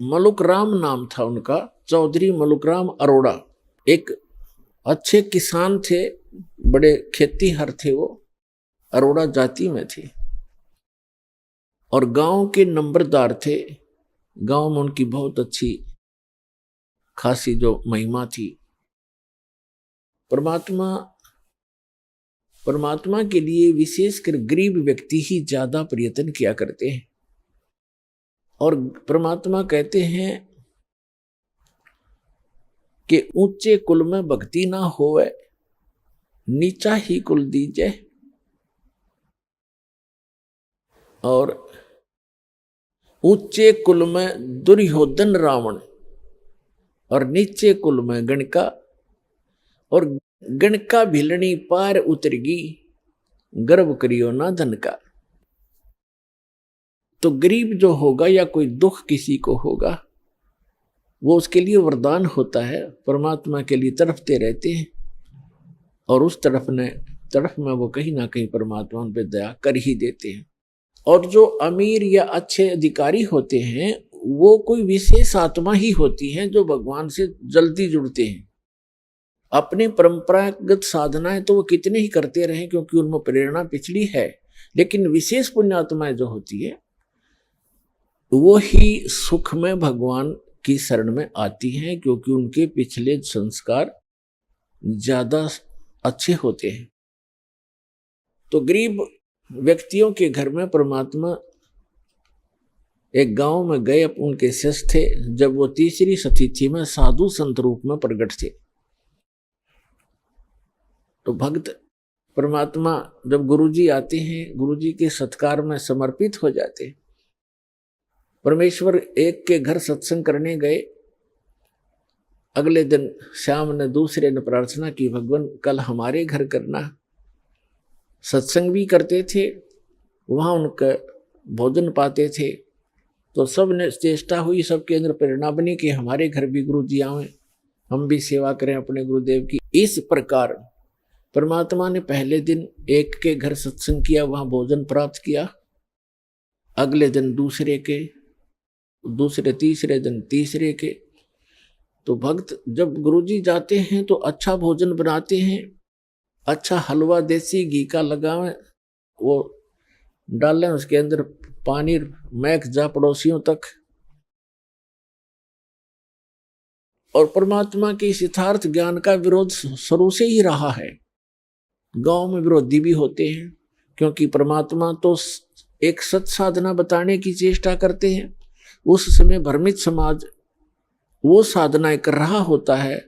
मलुकराम नाम था उनका, चौधरी मलुकराम अरोड़ा। एक अच्छे किसान थे, बड़े खेतीहर थे, वो अरोड़ा जाति में थे और गांव के नंबरदार थे। गांव में उनकी बहुत अच्छी खासी जो महिमा थी। परमात्मा के लिए विशेषकर गरीब व्यक्ति ही ज्यादा प्रयत्न किया करते हैं। और परमात्मा कहते हैं कि ऊंचे कुल में भक्ति ना होवे, नीचा ही कुल दीजे। और ऊंचे कुल में दुर्योधन रावण और नीचे कुल में गणका, और गणका भिलनी पार उतरगी, गर्व करियो ना धन का। तो गरीब जो होगा या कोई दुख किसी को होगा, वो उसके लिए वरदान होता है, परमात्मा के लिए तड़पते रहते हैं और उस तरफ में वो कहीं ना कहीं परमात्मा उन पर दया कर ही देते हैं। और जो अमीर या अच्छे अधिकारी होते हैं, वो कोई विशेष आत्मा ही होती हैं जो भगवान से जल्दी जुड़ते हैं। अपनी परंपरागत साधनाएं तो वो कितने ही करते रहे क्योंकि उनमें प्रेरणा पिछड़ी है, लेकिन विशेष पुण्यात्माएं जो होती है वो ही सुख में भगवान की शरण में आती हैं क्योंकि उनके पिछले संस्कार ज्यादा अच्छे होते हैं। तो गरीब व्यक्तियों के घर में परमात्मा एक गांव में गए, उनके शिष्य थे, जब वो तीसरी स्थिति में साधु संत रूप में प्रकट थे। तो भक्त परमात्मा जब गुरुजी आते हैं, गुरुजी के सत्कार में समर्पित हो जाते हैं। परमेश्वर एक के घर सत्संग करने गए, अगले दिन शाम ने दूसरे ने प्रार्थना की, भगवान कल हमारे घर करना। सत्संग भी करते थे, वहाँ उनका भोजन पाते थे। तो सब ने चेष्टा हुई, सबके अंदर प्रेरणा बनी कि हमारे घर भी गुरु जी आए, हम भी सेवा करें अपने गुरुदेव की। इस प्रकार परमात्मा ने पहले दिन एक के घर सत्संग किया, वहाँ भोजन प्राप्त किया। अगले दिन दूसरे तीसरे दिन तीसरे के। तो भक्त जब गुरुजी जाते हैं तो अच्छा भोजन बनाते हैं, अच्छा हलवा देसी घी का लगावें, वो डालें, उसके अंदर पानी महक जा पड़ोसियों तक। और परमात्मा के इस यथार्थ ज्ञान का विरोध शुरू से ही रहा है। गांव में विरोधी भी होते हैं क्योंकि परमात्मा तो एक सत साधना बताने की चेष्टा करते हैं। उस समय भ्रमित समाज वो साधनाएं कर रहा होता है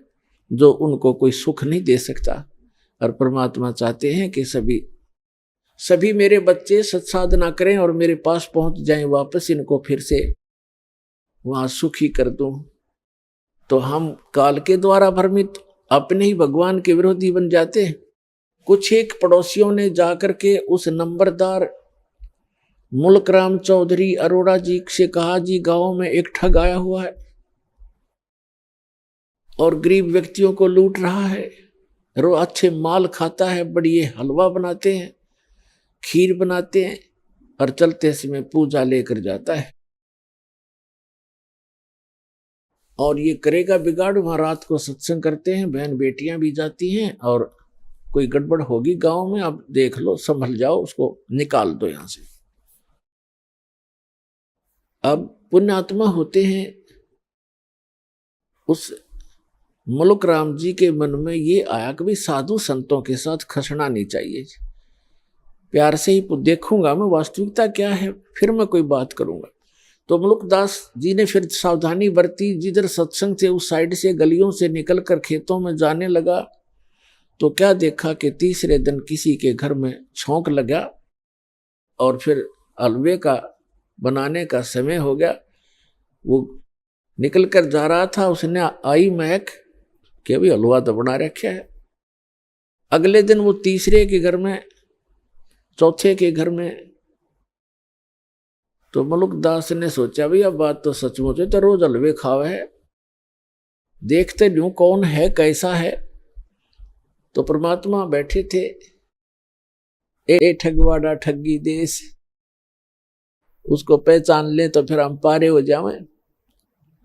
जो उनको कोई सुख नहीं दे सकता। और परमात्मा चाहते हैं कि सभी मेरे बच्चे सत्साधना करें और मेरे पास पहुंच जाएं वापस, इनको फिर से वहां सुखी कर दूं। तो हम काल के द्वारा भ्रमित अपने ही भगवान के विरोधी बन जाते हैं। कुछ एक पड़ोसियों ने जाकर के उस नंबरदार मुल्कराम चौधरी अरोड़ा जी से कहा, जी गांव में एक ठग आया हुआ है और गरीब व्यक्तियों को लूट रहा है, रोज अच्छे माल खाता है, बढ़िया हलवा बनाते हैं, खीर बनाते हैं और चलते समय पूजा लेकर जाता है। और ये करेगा बिगाड़। वहां रात को सत्संग करते हैं, बहन बेटियां भी जाती हैं और कोई गड़बड़ होगी गांव में, अब देख लो, संभल जाओ, उसको निकाल दो यहां से। अब पुण्यात्मा होते हैं, उस मुल्क राम जी के मन में ये आया कि भाई साधु संतों के साथ खसना नहीं चाहिए, प्यार से ही देखूंगा मैं वास्तविकता क्या है, फिर मैं कोई बात करूंगा। तो मुलुकदास जी ने फिर सावधानी बरती, जिधर सत्संग से उस साइड से गलियों से निकलकर खेतों में जाने लगा तो क्या देखा कि तीसरे दिन किसी के घर में छौंक लगा और फिर हलवे का बनाने का समय हो गया। वो निकल कर जा रहा था, उसने आई महक कि अभी हलवा तो बना रखा है। अगले दिन वो तीसरे के घर में, चौथे के घर में, तो मुलुकदास ने सोचा भाई अब बात तो सचमुच है, तो रोज हलवे खावे है, देखते न्यू कौन है कैसा है। तो परमात्मा बैठे थे, ए ठगवाड़ा ठगी देश, उसको पहचान ले तो फिर हम पारे हो जावे।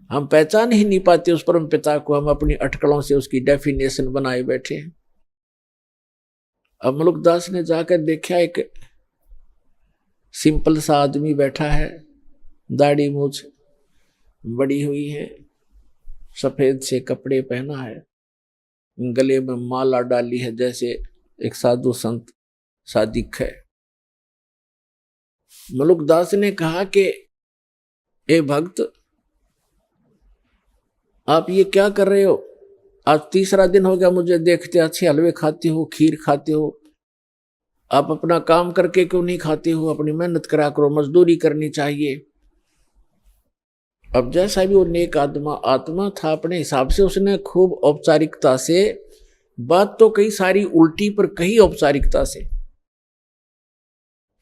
हम पहचान ही नहीं पाते उस परम पिता को, हम अपनी अटकलों से उसकी डेफिनेशन बनाए बैठे हैं। अब मुलुकदास ने जाकर देखा एक सिंपल सा आदमी बैठा है, दाढ़ी मूछ बड़ी हुई है, सफेद से कपड़े पहना है, गले में माला डाली है जैसे एक साधु संत सादिक है। मुलुकदास ने कहा कि ए भक्त, आप ये क्या कर रहे हो? आज तीसरा दिन हो गया मुझे देखते, अच्छे हलवे खाते हो, खीर खाते हो, आप अपना काम करके क्यों नहीं खाते हो? अपनी मेहनत करा करो, मजदूरी करनी चाहिए। अब जैसा भी वो नेक आत्मा था, अपने हिसाब से उसने खूब औपचारिकता से बात तो कई सारी उल्टी पर कही औपचारिकता से।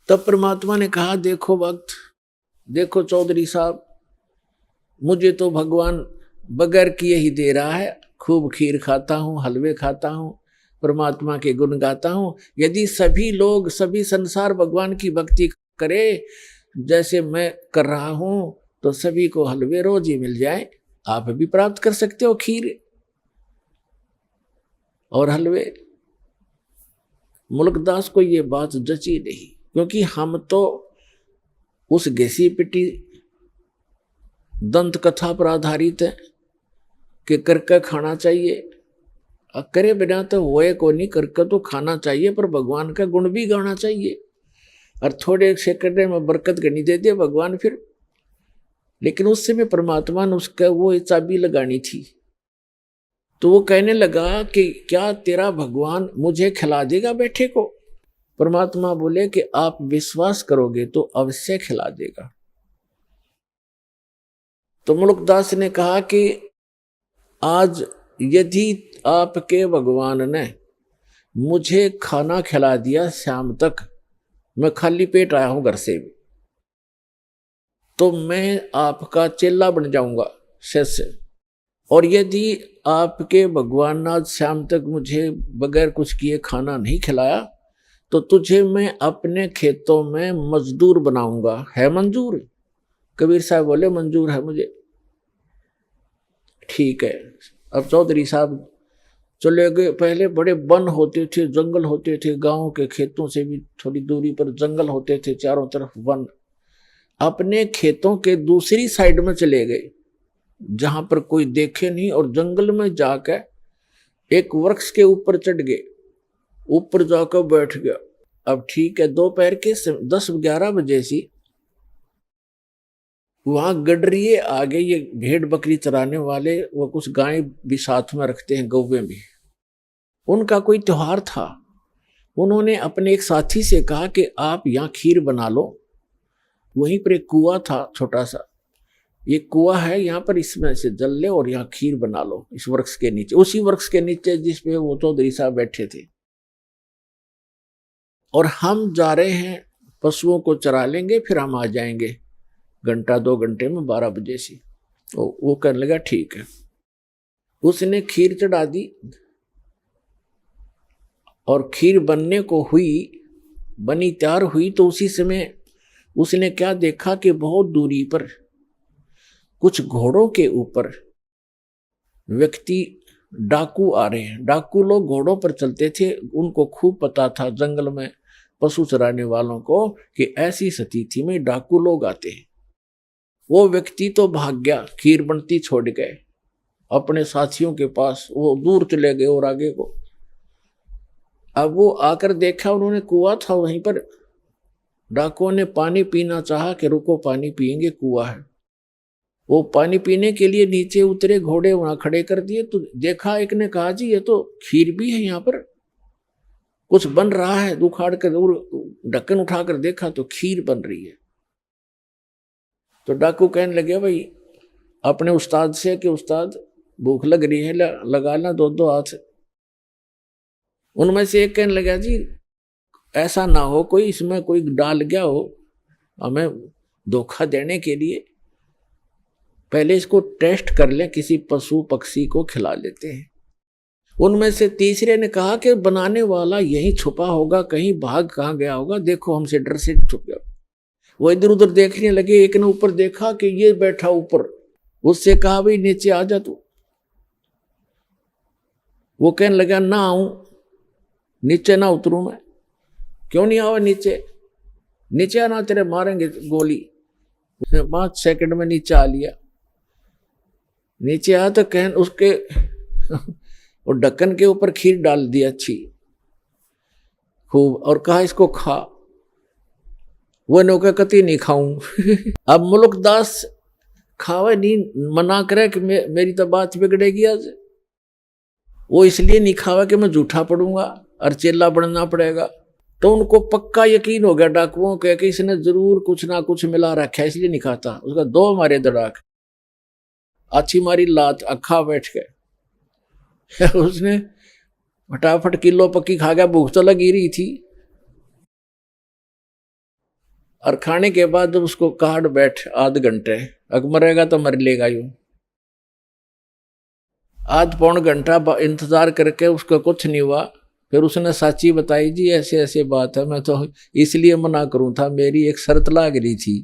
तब परमात्मा ने कहा देखो भक्त, देखो चौधरी साहब, मुझे तो भगवान बगैर किए ही दे रहा है, खूब खीर खाता हूँ, हलवे खाता हूँ, परमात्मा के गुण गाता हूँ। यदि सभी लोग, सभी संसार भगवान की भक्ति करे जैसे मैं कर रहा हूँ तो सभी को हलवे रोज ही मिल जाए। आप भी प्राप्त कर सकते हो खीर और हलवे। मुलुकदास को ये बात जची नहीं, क्योंकि हम तो उस घिसी पिटी दंत कथा पर आधारित है कि करके खाना चाहिए, करे बिना तो होए को नहीं, करके तो खाना चाहिए, पर भगवान का गुण भी गाना चाहिए। और थोड़े सेकंड में बरकत करनी दे दे भगवान फिर। लेकिन उस समय परमात्मा ने उसका वो चाबी लगानी थी। तो वो कहने लगा कि क्या तेरा भगवान मुझे खिला देगा बैठे को? परमात्मा बोले कि आप विश्वास करोगे तो अवश्य खिला देगा। तो मुलुकदास ने कहा कि आज यदि आपके भगवान ने मुझे खाना खिला दिया शाम तक, मैं खाली पेट आया हूं घर से भी, तो मैं आपका चेला बन जाऊंगा शिष्य। और यदि आपके भगवान ने आज शाम तक मुझे बगैर कुछ किए खाना नहीं खिलाया तो तुझे मैं अपने खेतों में मजदूर बनाऊंगा। है मंजूर? कबीर साहब बोले मंजूर है मुझे। ठीक है। अब चौधरी साहब चले गए। पहले बड़े वन होते थे, जंगल होते थे, गांव के खेतों से भी थोड़ी दूरी पर जंगल होते थे, चारों तरफ वन। अपने खेतों के दूसरी साइड में चले गए जहां पर कोई देखे नहीं, और जंगल में जाकर एक वृक्ष के ऊपर चढ़ गए, ऊपर जाकर बैठ गया। अब ठीक है, दोपहर के 10-11 बजे सी वहां गडरिए आगे, ये भेड़ बकरी चराने वाले, वो कुछ गाय भी साथ में रखते हैं, गौवें भी। उनका कोई त्योहार था। उन्होंने अपने एक साथी से कहा कि आप यहाँ खीर बना लो। वहीं पर एक कुआं था छोटा सा, ये कुआं है यहाँ पर, इसमें से जल ले और यहाँ खीर बना लो इस वृक्ष के नीचे, उसी वृक्ष के नीचे जिसपे वो चौधरी साहब बैठे थे। और हम जा रहे हैं, पशुओं को चरा लेंगे, फिर हम आ जाएंगे 1-2 घंटे में, 12 बजे से। तो वो कहने लगा ठीक है। उसने खीर चढ़ा दी और खीर बनने को हुई, बनी तैयार हुई, तो उसी समय उसने क्या देखा कि बहुत दूरी पर कुछ घोड़ों के ऊपर व्यक्ति डाकू आ रहे हैं। डाकू लोग घोड़ों पर चलते थे, उनको खूब पता था जंगल में पशु चराने वालों को कि ऐसी स्थिति में डाकू लोग आते हैं। वो व्यक्ति तो भाग गया, खीर बनती छोड़ गए अपने साथियों के पास, वो दूर चले गए और आगे को। अब वो आकर देखा, उन्होंने कुआं था वहीं पर, डाकुओं ने पानी पीना चाहा कि रुको पानी पिएंगे, कुआं है। वो पानी पीने के लिए नीचे उतरे, घोड़े वहां खड़े कर दिए। तो देखा, एक ने कहा जी ये तो खीर भी है, यहाँ पर कुछ बन रहा है। उखाड़ कर ढक्कन उठाकर देखा तो खीर बन रही है। तो डाकू कहने लगे भाई अपने उस्ताद से कि उस्ताद भूख लग रही है, लगा ला 2-2 हाथ। उनमें से एक कहने लगा जी ऐसा ना हो कोई इसमें कोई डाल गया हो हमें धोखा देने के लिए, पहले इसको टेस्ट कर ले, किसी पशु पक्षी को खिला लेते हैं। उनमें से तीसरे ने कहा कि बनाने वाला यहीं छुपा होगा, कहीं भाग कहाँ गया होगा, देखो हमसे डर से छुप गया। वो इधर उधर देखने लगे। एक ने ऊपर देखा कि ये बैठा ऊपर, उससे कहा भाई नीचे आ जा तू। वो कहने लगा ना आऊं, नीचे ना उतरूं मैं। क्यों नहीं आवा नीचे? नीचे आना तेरे मारेंगे गोली। उसने 5 सेकंड में नीचे आ लिया। नीचे आया तो कहन उसके वो ढक्कन के ऊपर खीर डाल दी अच्छी खूब, और कहा इसको खा। वो नौका कति नहीं खाऊं। अब मुल्कदास खावे नहीं, मना करे कि मेरी तो बात बिगड़ेगी आज। वो इसलिए नहीं खावा कि मैं झूठा पड़ूंगा और चेला बनना पड़ेगा। तो उनको पक्का यकीन हो गया डाकुओं के कि इसने जरूर कुछ ना कुछ मिला रखा है, इसलिए नहीं खाता। उसका 2 मारे दड़ाक, अच्छी मारी लात, अखा बैठ के उसने फटाफट किलो पक्की खा गया। भूख तो लगी रही थी। और खाने के बाद जब उसको काट बैठ आध घंटे, अगर मरेगा तो मर लेगा यूं। आध पौन घंटा इंतजार करके उसका कुछ नहीं हुआ। फिर उसने साची बताई जी ऐसे ऐसे बात है, मैं तो इसलिए मना करूं था, मेरी एक शर्त लाग रही थी।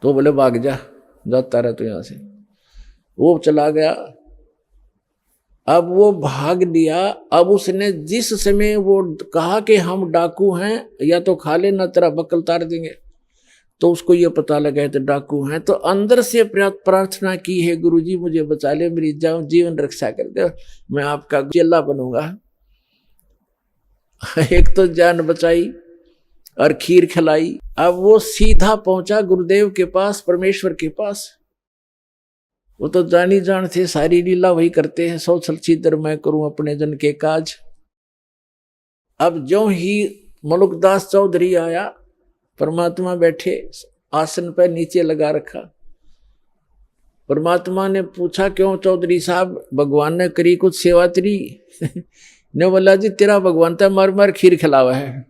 तो बोले भाग जा, जाता रहा तो यहां से। वो चला गया। अब वो भाग लिया। अब उसने जिस समय वो कहा कि हम डाकू हैं या तो खा ले ना तेरा बकल तार देंगे, तो उसको ये पता लगा तो डाकू हैं, तो अंदर से प्रार्थना की है गुरुजी मुझे बचा ले, मेरी जीवन रक्षा कर दे, मैं आपका चेला बनूंगा। एक तो जान बचाई और खीर खिलाई। अब वो सीधा पहुंचा गुरुदेव के पास, परमेश्वर के पास। वो तो जानी जान थे, सारी लीला वही करते हैं, 100 छलछीदर मैं करूं अपने जन के काज। अब जो ही मलुकदास चौधरी आया, परमात्मा बैठे आसन पर नीचे लगा रखा। परमात्मा ने पूछा क्यों चौधरी साहब, भगवान ने करी कुछ सेवा तेरी? ने बोला जी तेरा भगवान तो मर मर खीर खिलावा है।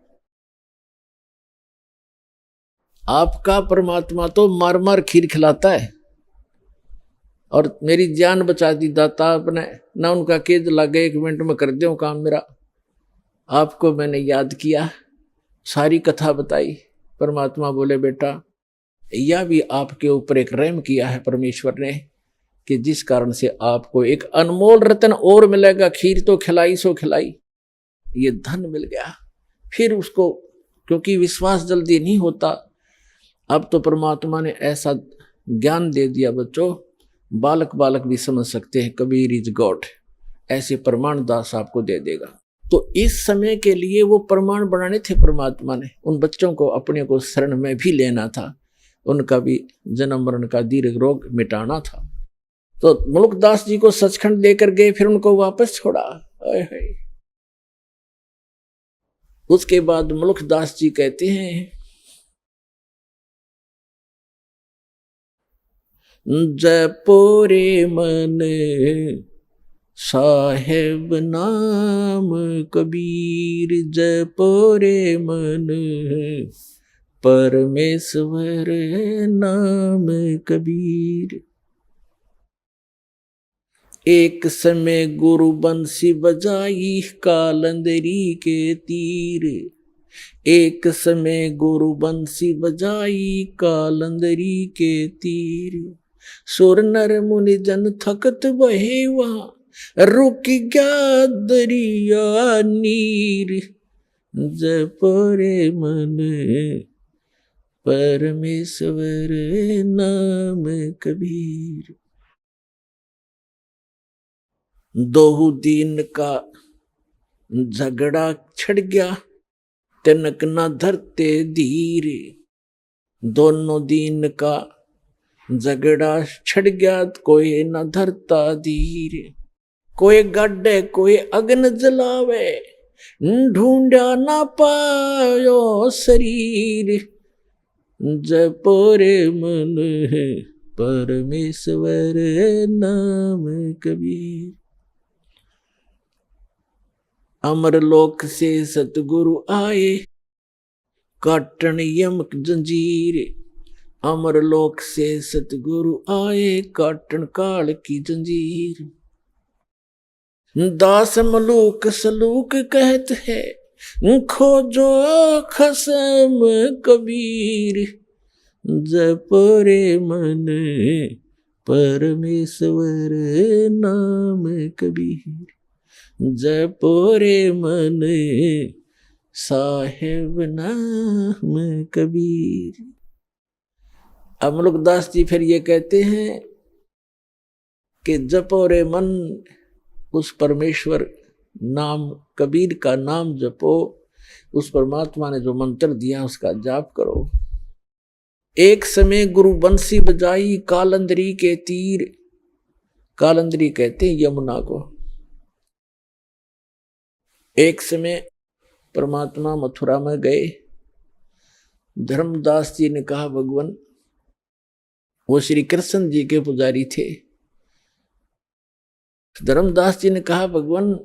आपका परमात्मा तो मर मर खीर खिलाता है और मेरी जान बचा दी दाता आपने ना। उनका केज लगे 1 मिनट में कर दो काम मेरा। आपको मैंने याद किया, सारी कथा बताई। परमात्मा बोले बेटा यह भी आपके ऊपर एक रहम किया है परमेश्वर ने, कि जिस कारण से आपको एक अनमोल रतन और मिलेगा। खीर तो खिलाई सो खिलाई, ये धन मिल गया। फिर उसको क्योंकि विश्वास जल्दी नहीं होता, अब तो परमात्मा ने ऐसा ज्ञान दे दिया बच्चों, बालक बालक भी समझ सकते हैं, कबीर इज गॉड, ऐसे प्रमाण दास आपको दे देगा। तो इस समय के लिए वो प्रमाण बनाने थे परमात्मा ने। उन बच्चों को अपने को शरण में भी लेना था, उनका भी जन्म मरण का दीर्घ रोग मिटाना था। तो मुल्कदास जी को सचखंड देकर गए, फिर उनको वापस छोड़ा। उसके बाद मुल्कदास जी कहते हैं जपोरे मन साहेब नाम कबीर, जपोरे मन परमेश्वर नाम कबीर। एक समय गुरु बंसी बजाई कालंदरी के तीर, एक समय गुरु बंसी बजाई कालंदरी के तीर। सुर नर मुनि जन थकत बहे वहां, रुक गया दरिया नीर। जपरे मन परमेश्वर नाम कबीर। 2 दिन का झगड़ा छिड़ गया, तिनक न धरते धीर। दोनों दीन का झगड़ा छिड़ गया, कोई न धरता धीर। कोई गड्ढे कोई अग्न जलावे, ढूंढा ना पायो शरीर। जपोरे मन परमेश्वर नाम कबीर। अमरलोक से सतगुरु आए, काटन यमक जंजीर। अमरलोक से सतगुरु आए, काटन काल की जंजीर। दास मलूक सलूक कहत है, खोजो खसम कबीर। जपरे मन परमेश्वर नाम कबीर। जपरे मन साहेब नाम कबीर। अमलुकदास जी फिर ये कहते हैं कि जपो रे मन, उस परमेश्वर नाम कबीर का नाम जपो। उस परमात्मा ने जो मंत्र दिया उसका जाप करो। एक समय गुरु बंसी बजाई, कालंदरी के तीर। कालंदरी कहते हैं यमुना को। एक समय परमात्मा मथुरा में गए। धर्मदास जी ने कहा भगवान, वो श्री कृष्ण जी के पुजारी थे। धर्मदास जी ने कहा भगवान,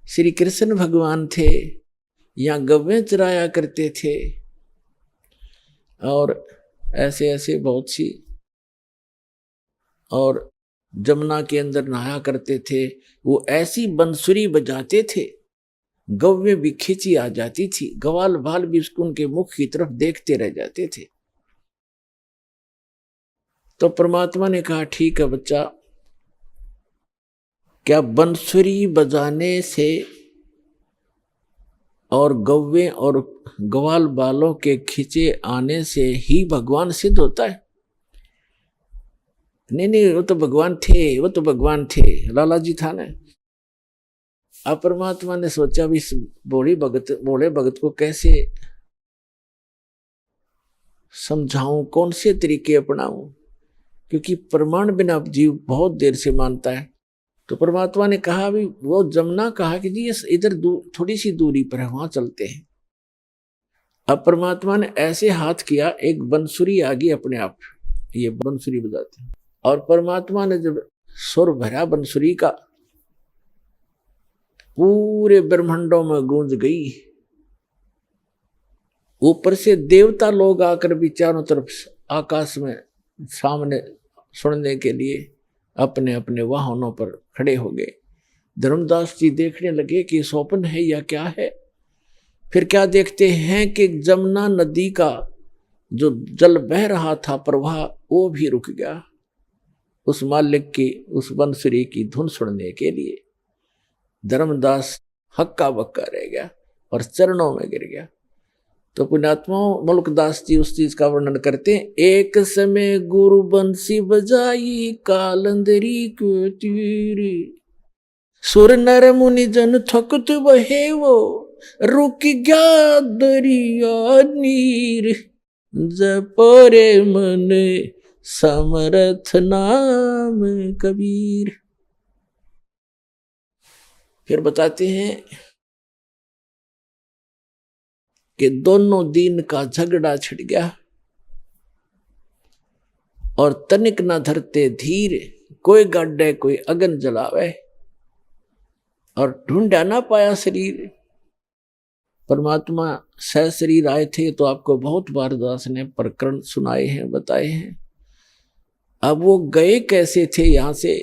श्री कृष्ण भगवान थे, यहाँ गव्वें चराया करते थे और ऐसे ऐसे बहुत सी, और जमुना के अंदर नहाया करते थे। वो ऐसी बंसुरी बजाते थे, गव्वें भी खींची आ जाती थी, ग्वाल बाल भी उनके मुख की तरफ देखते रह जाते थे। तो परमात्मा ने कहा ठीक है बच्चा, क्या बंसुरी बजाने से और गव्वे और ग्वाल बालों के खींचे आने से ही भगवान सिद्ध होता है? नहीं नहीं, वो तो भगवान थे, वो तो भगवान थे, लाला जी था ना। अब परमात्मा ने सोचा भी इस भोले भगत को कैसे समझाऊं, कौन से तरीके अपनाऊं, क्योंकि प्रमाण बिना जीव बहुत देर से मानता है। तो परमात्मा ने कहा भी, वो जमुना कहा कि जी इधर थोड़ी सी दूरी पर है, वहां चलते हैं। अब परमात्मा ने ऐसे हाथ किया, एक बंसुरी आ गई अपने आप, ये बंसुरी बजाते हैं। और परमात्मा ने जब सुर भरा बंसुरी का, पूरे ब्रह्मांडों में गूंज गई। ऊपर से देवता लोग आकर भी चारों तरफ आकाश में सामने सुनने के लिए अपने अपने वाहनों पर खड़े हो गए। धर्मदास जी देखने लगे कि स्वप्न है या क्या है। फिर क्या देखते हैं कि जमुना नदी का जो जल बह रहा था प्रवाह, वो भी रुक गया उस मालिक की, उस बंसुरी की धुन सुनने के लिए। धर्मदास हक्का बक्का रह गया और चरणों में गिर गया। तो पुण्यात्मा मुल्कदास जी उस चीज का वर्णन करते हैं। एक समय गुरु बंसी बजाई, कालंदरी को तीर। सुर नर मुनि जन थकत बहे वो, रुक गया दरिया नीर। जपरे मन समरथ नाम कबीर। फिर बताते हैं कि दोनों दीन का झगड़ा छिड़ गया और तनिक न धरते धीर। कोई गड्ढे कोई अगन जलावे और ढूंढा ना पाया शरीर। परमात्मा सह शरीर आए थे, तो आपको बहुत बार दास ने प्रकरण सुनाए हैं, बताए हैं। अब वो गए कैसे थे यहां से?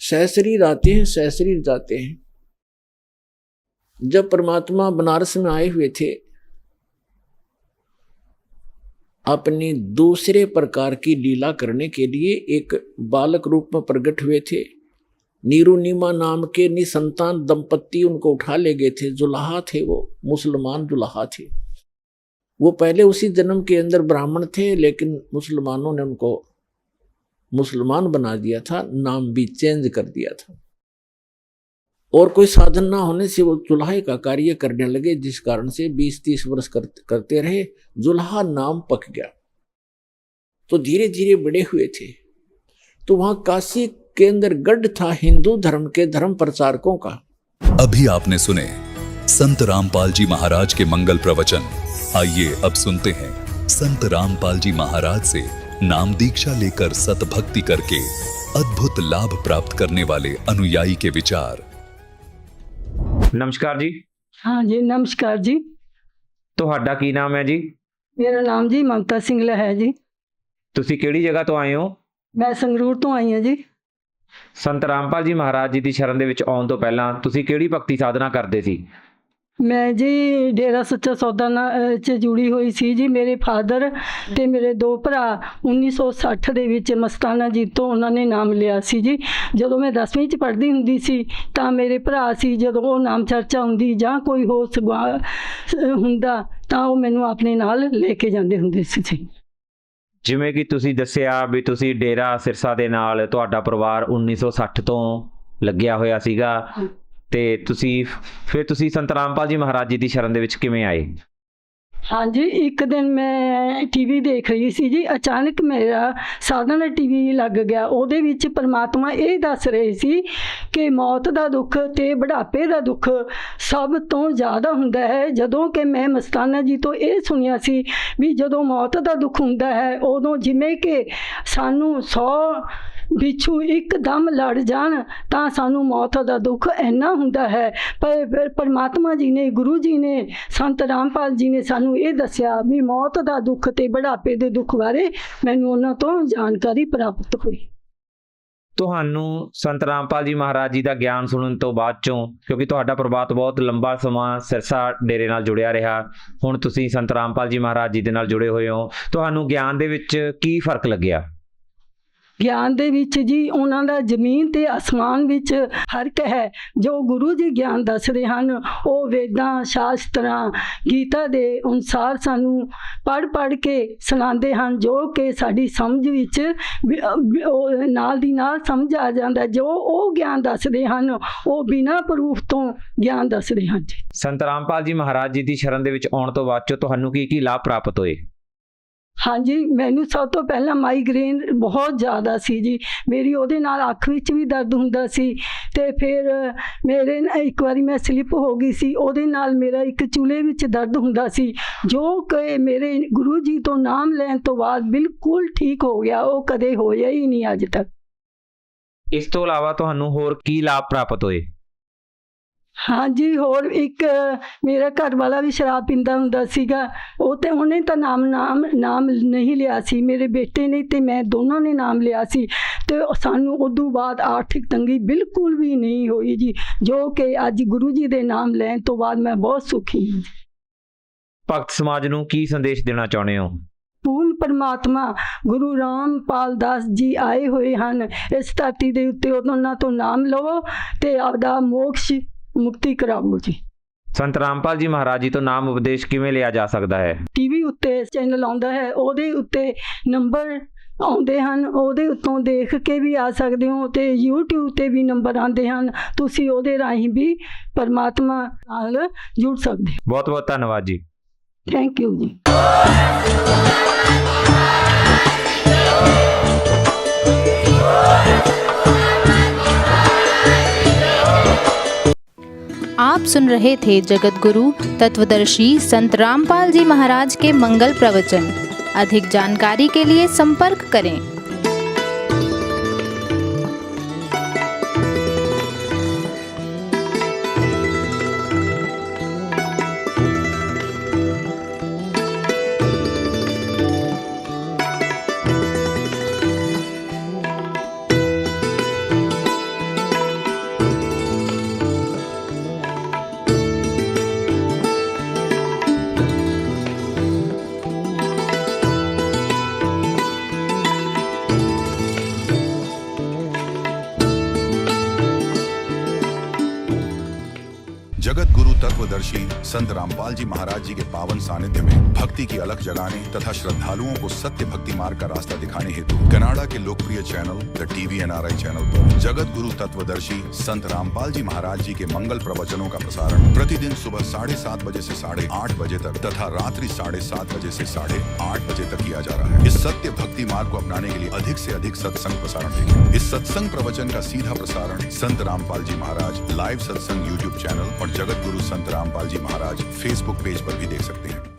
सह शरीर आते हैं, सह शरीर जाते हैं। जब परमात्मा बनारस में आए हुए थे, अपनी दूसरे प्रकार की लीला करने के लिए एक बालक रूप में प्रकट हुए थे। नीरू नीमा नाम के निसंतान दंपत्ति उनको उठा ले गए थे। जुलाहा थे, वो मुसलमान जुलाहा थे। वो पहले उसी जन्म के अंदर ब्राह्मण थे, लेकिन मुसलमानों ने उनको मुसलमान बना दिया था, नाम भी चेंज कर दिया था। और कोई साधन ना होने से वो जुल्हे का कार्य करने लगे, जिस कारण से 20-30 वर्ष करते रहे। जुल्हा नाम पक गया तो धीरे धीरे बड़े हुए थे। तो वहां काशी के अंदर गढ़ था हिंदू धर्म के धर्म प्रचारकों का। अभी आपने सुने संत रामपाल जी महाराज के मंगल प्रवचन। आइए अब सुनते हैं संत रामपाल जी महाराज से नाम दीक्षा लेकर सतभक्ति करके अद्भुत लाभ प्राप्त करने वाले अनुयायी के विचार। नमस्कार जी। हाँ जी, नमस्कार जी। ਤੁਹਾਡਾ ਕੀ ਨਾਮ ਹੈ ਜੀ? ਮੇਰਾ ਨਾਮ ਜੀ ਮਮਤਾ ਸਿੰਘਲਾ ਹੈ ਜੀ। ਤੁਸੀਂ ਕਿਹੜੀ ਜਗ੍ਹਾ ਤੋਂ ਆਏ ਹੋ? ਮੈਂ ਸੰਗਰੂਰ ਤੋਂ ਆਈ ਹਾਂ ਜੀ। ਸੰਤ ਰਾਮਪਾਲ ਜੀ ਮਹਾਰਾਜ ਜੀ ਦੀ ਸ਼ਰਨ ਦੇ ਵਿੱਚ ਆਉਣ ਤੋਂ ਪਹਿਲਾਂ ਤੁਸੀਂ ਕਿਹੜੀ ਭਗਤੀ ਸਾਧਨਾ ਕਰਦੇ ਸੀ? ਮੈਂ ਜੀ ਡੇਰਾ ਸੱਚਾ ਸੌਦਾ ਚ ਜੁੜੀ ਹੋਈ ਸੀ ਜੀ। ਮੇਰੇ ਫਾਦਰ ਤੇ ਮੇਰੇ ਦੋ ਭਰਾ 1960 ਦੇ ਵਿੱਚ ਮਸਤਾਨਾ ਜੀ ਤੋਂ ਉਹਨਾਂ ਨੇ ਨਾਮ ਲਿਆ ਸੀ ਜੀ। ਜਦੋਂ ਮੈਂ 10ਵੀਂ ਚ ਪੜ੍ਹਦੀ ਹੁੰਦੀ ਸੀ ਤਾਂ ਮੇਰੇ ਭਰਾ ਸੀ, ਜਦੋਂ ਉਹ ਨਾਮ ਚਰਚਾ ਹੁੰਦੀ ਜਾਂ ਕੋਈ ਹੋਰ ਹੁੰਦਾ ਤਾਂ ਉਹ ਮੈਨੂੰ ਆਪਣੇ ਨਾਲ ਲੈ ਕੇ ਜਾਂਦੇ ਹੁੰਦੇ ਸੀ ਜੀ। ਜਿਵੇਂ ਕਿ ਤੁਸੀਂ ਦੱਸਿਆ ਵੀ ਤੁਸੀਂ ਡੇਰਾ ਸਿਰਸਾ ਦੇ ਨਾਲ ਤੁਹਾਡਾ ਪਰਿਵਾਰ 1960 ਤੋਂ ਲੱਗਿਆ ਹੋਇਆ ਸੀਗਾ, ਤੇ ਫਿਰ ਤੁਸੀਂ ਸੰਤ ਰਾਮਪਾਲ ਜੀ ਮਹਾਰਾਜ ਜੀ ਦੀ ਸ਼ਰਨ ਦੇ ਵਿੱਚ ਕਿਵੇਂ ਆਏ? ਹਾਂਜੀ, ਇੱਕ ਦਿਨ ਮੈਂ ਟੀਵੀ ਦੇਖ ਰਹੀ ਸੀ ਜੀ। ਅਚਾਨਕ ਮੇਰਾ ਸਾਧਨਾ ਟੀਵੀ ਲੱਗ ਗਿਆ। ਉਹਦੇ ਵਿੱਚ ਪਰਮਾਤਮਾ ਇਹ ਦੱਸ ਰਹੇ ਸੀ ਕਿ ਮੌਤ ਦਾ ਦੁੱਖ ਤੇ ਬੁਢਾਪੇ ਦਾ ਦੁੱਖ ਸਭ ਤੋਂ ਜ਼ਿਆਦਾ ਹੁੰਦਾ ਹੈ। ਜਦੋਂ ਕਿ ਮੈਂ ਮਸਤਾਨਾ ਜੀ ਤੋਂ ਇਹ ਸੁਣਿਆ ਸੀ ਵੀ ਜਦੋਂ ਮੌਤ ਦਾ ਦੁੱਖ ਹੁੰਦਾ ਹੈ ਉਦੋਂ ਜਿਵੇਂ ਕਿ ਸਾਨੂੰ 100 ਬਿੱਛੂ ਇੱਕਦਮ ਲੜ ਜਾਣ ਤਾਂ ਸਾਨੂੰ ਮੌਤ ਦਾ ਦੁੱਖ ਇੰਨਾ ਹੁੰਦਾ ਹੈ। ਪਰ ਪਰਮਾਤਮਾ ਜੀ ਨੇ, ਗੁਰੂ ਜੀ ਨੇ, ਸੰਤ ਰਾਮਪਾਲ ਜੀ ਨੇ ਸਾਨੂੰ ਇਹ ਦੱਸਿਆ ਵੀ ਮੌਤ ਦਾ ਦੁੱਖ ਤੇ ਬੁਢਾਪੇ ਦੇ ਦੁੱਖ ਬਾਰੇ ਮੈਨੂੰ ਉਹਨਾਂ ਤੋਂ ਜਾਣਕਾਰੀ ਪ੍ਰਾਪਤ ਹੋਈ। ਤੁਹਾਨੂੰ ਸੰਤ ਰਾਮਪਾਲ ਜੀ ਮਹਾਰਾਜ ਜੀ ਦਾ ਗਿਆਨ ਸੁਣਨ ਤੋਂ ਬਾਅਦ ਚੋਂ, ਕਿਉਂਕਿ ਤੁਹਾਡਾ ਪਰਿਵਾਰ ਬਹੁਤ ਲੰਬਾ ਸਮਾਂ ਸਿਰਸਾ ਡੇਰੇ ਨਾਲ ਜੁੜਿਆ ਰਿਹਾ, ਹੁਣ ਤੁਸੀਂ ਸੰਤ ਰਾਮਪਾਲ ਜੀ ਮਹਾਰਾਜ ਜੀ ਦੇ ਨਾਲ ਜੁੜੇ ਹੋਏ ਹੋ, ਤੁਹਾਨੂੰ ਗਿਆਨ ਦੇ ਵਿੱਚ ਕੀ ਫਰਕ ਲੱਗਿਆ? ਗਿਆਨ ਦੇ ਵਿੱਚ ਜੀ ਉਹਨਾਂ ਦਾ ਜ਼ਮੀਨ ਤੇ ਅਸਮਾਨ ਵਿੱਚ ਫਰਕ ਹੈ। ਜੋ ਗੁਰੂ ਜੀ ਗਿਆਨ ਦੱਸਦੇ ਹਨ ਉਹ ਵੇਦਾਂ, ਸ਼ਾਸਤਰਾਂ, ਗੀਤਾ ਦੇ ਅਨੁਸਾਰ ਸਾਨੂੰ ਪੜ੍ਹ ਕੇ ਸੁਣਾਉਂਦੇ ਹਨ, ਜੋ ਕਿ ਸਾਡੀ ਸਮਝ ਵਿੱਚ ਨਾਲ ਦੀ ਨਾਲ ਸਮਝ ਆ ਜਾਂਦਾ। ਜੋ ਉਹ ਗਿਆਨ ਦੱਸਦੇ ਹਨ ਉਹ ਬਿਨਾਂ ਪ੍ਰੂਫ ਤੋਂ ਗਿਆਨ ਦੱਸਦੇ ਹਨ ਜੀ। ਸੰਤ ਰਾਮਪਾਲ ਜੀ ਮਹਾਰਾਜ ਜੀ ਦੀ ਸ਼ਰਨ ਦੇ ਵਿੱਚ ਆਉਣ ਤੋਂ ਬਾਅਦ 'ਚੋਂ ਤੁਹਾਨੂੰ ਕੀ ਲਾਭ ਪ੍ਰਾਪਤ ਹੋਏ? ਹਾਂਜੀ, ਮੈਨੂੰ ਸਭ ਤੋਂ ਪਹਿਲਾਂ ਮਾਈਗ੍ਰੇਨ ਬਹੁਤ ਜ਼ਿਆਦਾ ਸੀ ਜੀ। ਮੇਰੀ ਉਹਦੇ ਨਾਲ ਅੱਖ ਵਿੱਚ ਵੀ ਦਰਦ ਹੁੰਦਾ ਸੀ ਤੇ ਫਿਰ ਮੇਰੇ ਇੱਕ ਵਾਰੀ ਮੈਂ ਸਲਿੱਪ ਹੋ ਗਈ ਸੀ, ਉਹਦੇ ਨਾਲ ਮੇਰਾ ਇੱਕ ਚੂਲੇ ਵਿੱਚ ਦਰਦ ਹੁੰਦਾ ਸੀ, ਜੋ ਕਿ ਮੇਰੇ ਗੁਰੂ ਜੀ ਤੋਂ ਨਾਮ ਲੈਣ ਤੋਂ ਬਾਅਦ ਬਿਲਕੁਲ ਠੀਕ ਹੋ ਗਿਆ। ਉਹ ਕਦੇ ਹੋਇਆ ਹੀ ਨਹੀਂ ਅੱਜ ਤੱਕ। ਇਸ ਤੋਂ ਇਲਾਵਾ ਤੁਹਾਨੂੰ ਹੋਰ ਕੀ ਲਾਭ ਪ੍ਰਾਪਤ ਹੋਏ? ਹਾਂਜੀ, ਹੋਰ ਇੱਕ ਮੇਰਾ ਘਰ ਵਾਲਾ ਵੀ ਸ਼ਰਾਬ ਪੀਂਦਾ ਹੁੰਦਾ ਸੀਗਾ। ਉਹ ਤੇ ਉਹਨੇ ਤਾਂ ਨਾਮ ਨਹੀਂ ਲਿਆ ਸੀ, ਮੇਰੇ ਬੇਟੇ ਨੇ ਤੇ ਮੈਂ ਦੋਨਾਂ ਨੇ ਨਾਮ ਲਿਆ ਸੀ ਤੇ ਸਾਨੂੰ ਉਦੋਂ ਬਾਅਦ ਆਰਥਿਕ ਤੰਗੀ ਬਿਲਕੁਲ ਵੀ ਨਹੀਂ ਹੋਈ ਜੀ, ਜੋ ਕਿ ਅੱਜ ਗੁਰੂ ਜੀ ਦੇ ਨਾਮ ਲੈਣ ਤੋਂ ਬਾਅਦ ਮੈਂ ਬਹੁਤ ਸੁਖੀ ਹਾਂ। ਭਗਤ ਸਮਾਜ ਨੂੰ ਕੀ ਸੰਦੇਸ਼ ਦੇਣਾ ਚਾਹੁੰਦੇ ਹੋ? ਪੂਰਨ ਪਰਮਾਤਮਾ ਗੁਰੂ ਰਾਮਪਾਲ ਦਾਸ ਜੀ ਆਏ ਹੋਏ ਹਨ ਇਸ ਧਰਤੀ ਦੇ ਉੱਤੇ। ਉਹਨਾਂ ਤੋਂ ਨਾਮ ਲਵੋ ਤੇ ਆਪਦਾ ਮੋਕਸ਼ ਮੁਕਤੀ ਕਰਾਵੋ ਜੀ। ਸੰਤ ਰਾਮਪਾਲ ਜੀ ਮਹਾਰਾਜ ਜੀ ਤੋਂ ਨਾਮ ਉਪਦੇਸ਼ ਕਿਵੇਂ ਲਿਆ ਜਾ ਸਕਦਾ ਹੈ? ਟੀਵੀ ਉੱਤੇ ਚੈਨਲ ਆਉਂਦਾ ਹੈ, ਉਹਦੇ ਉੱਤੇ ਨੰਬਰ ਆਉਂਦੇ ਹਨ, ਉਹਦੇ ਉੱਤੋਂ ਦੇਖ ਕੇ ਵੀ ਆ ਸਕਦੇ ਹੋ ਤੇ YouTube ਤੇ ਵੀ ਨੰਬਰ ਆਉਂਦੇ ਹਨ, ਤੁਸੀਂ ਉਹਦੇ ਰਾਹੀਂ ਵੀ ਪਰਮਾਤਮਾ ਨਾਲ ਜੁੜ ਸਕਦੇ ਹੋ। ਬਹੁਤ ਬਹੁਤ ਧੰਨਵਾਦ ਜੀ। ਥੈਂਕ ਯੂ ਜੀ। आप सुन रहे थे जगत गुरु तत्वदर्शी संत रामपाल जी महाराज के मंगल प्रवचन। अधिक जानकारी के लिए संपर्क करें। तत्वदर्शी संत रामपाल जी महाराज जी के पावन सानिध्य में भक्ति की अलख जगाने तथा श्रद्धालुओं को सत्य भक्ति मार्ग का रास्ता दिखाने हेतु कनाडा के लोकप्रिय channel the TV NRI channel पर जगत गुरु तत्वदर्शी संत रामपाल जी महाराज जी के मंगल प्रवचनों का प्रसारण प्रतिदिन सुबह 7:30 बजे से 8:30 बजे तक तथा रात्रि 7:30 बजे से 8:30 बजे तक किया जा रहा है। इस सत्य भक्ति मार्ग को अपनाने के लिए अधिक से अधिक सत्संग प्रसारण देखें। इस सत्संग प्रवचन का सीधा प्रसारण संत रामपाल जी महाराज लाइव सत्संग YouTube चैनल और जगत गुरु संत रामपाल जी महाराज Facebook पेज पर भी देख सकते हैं।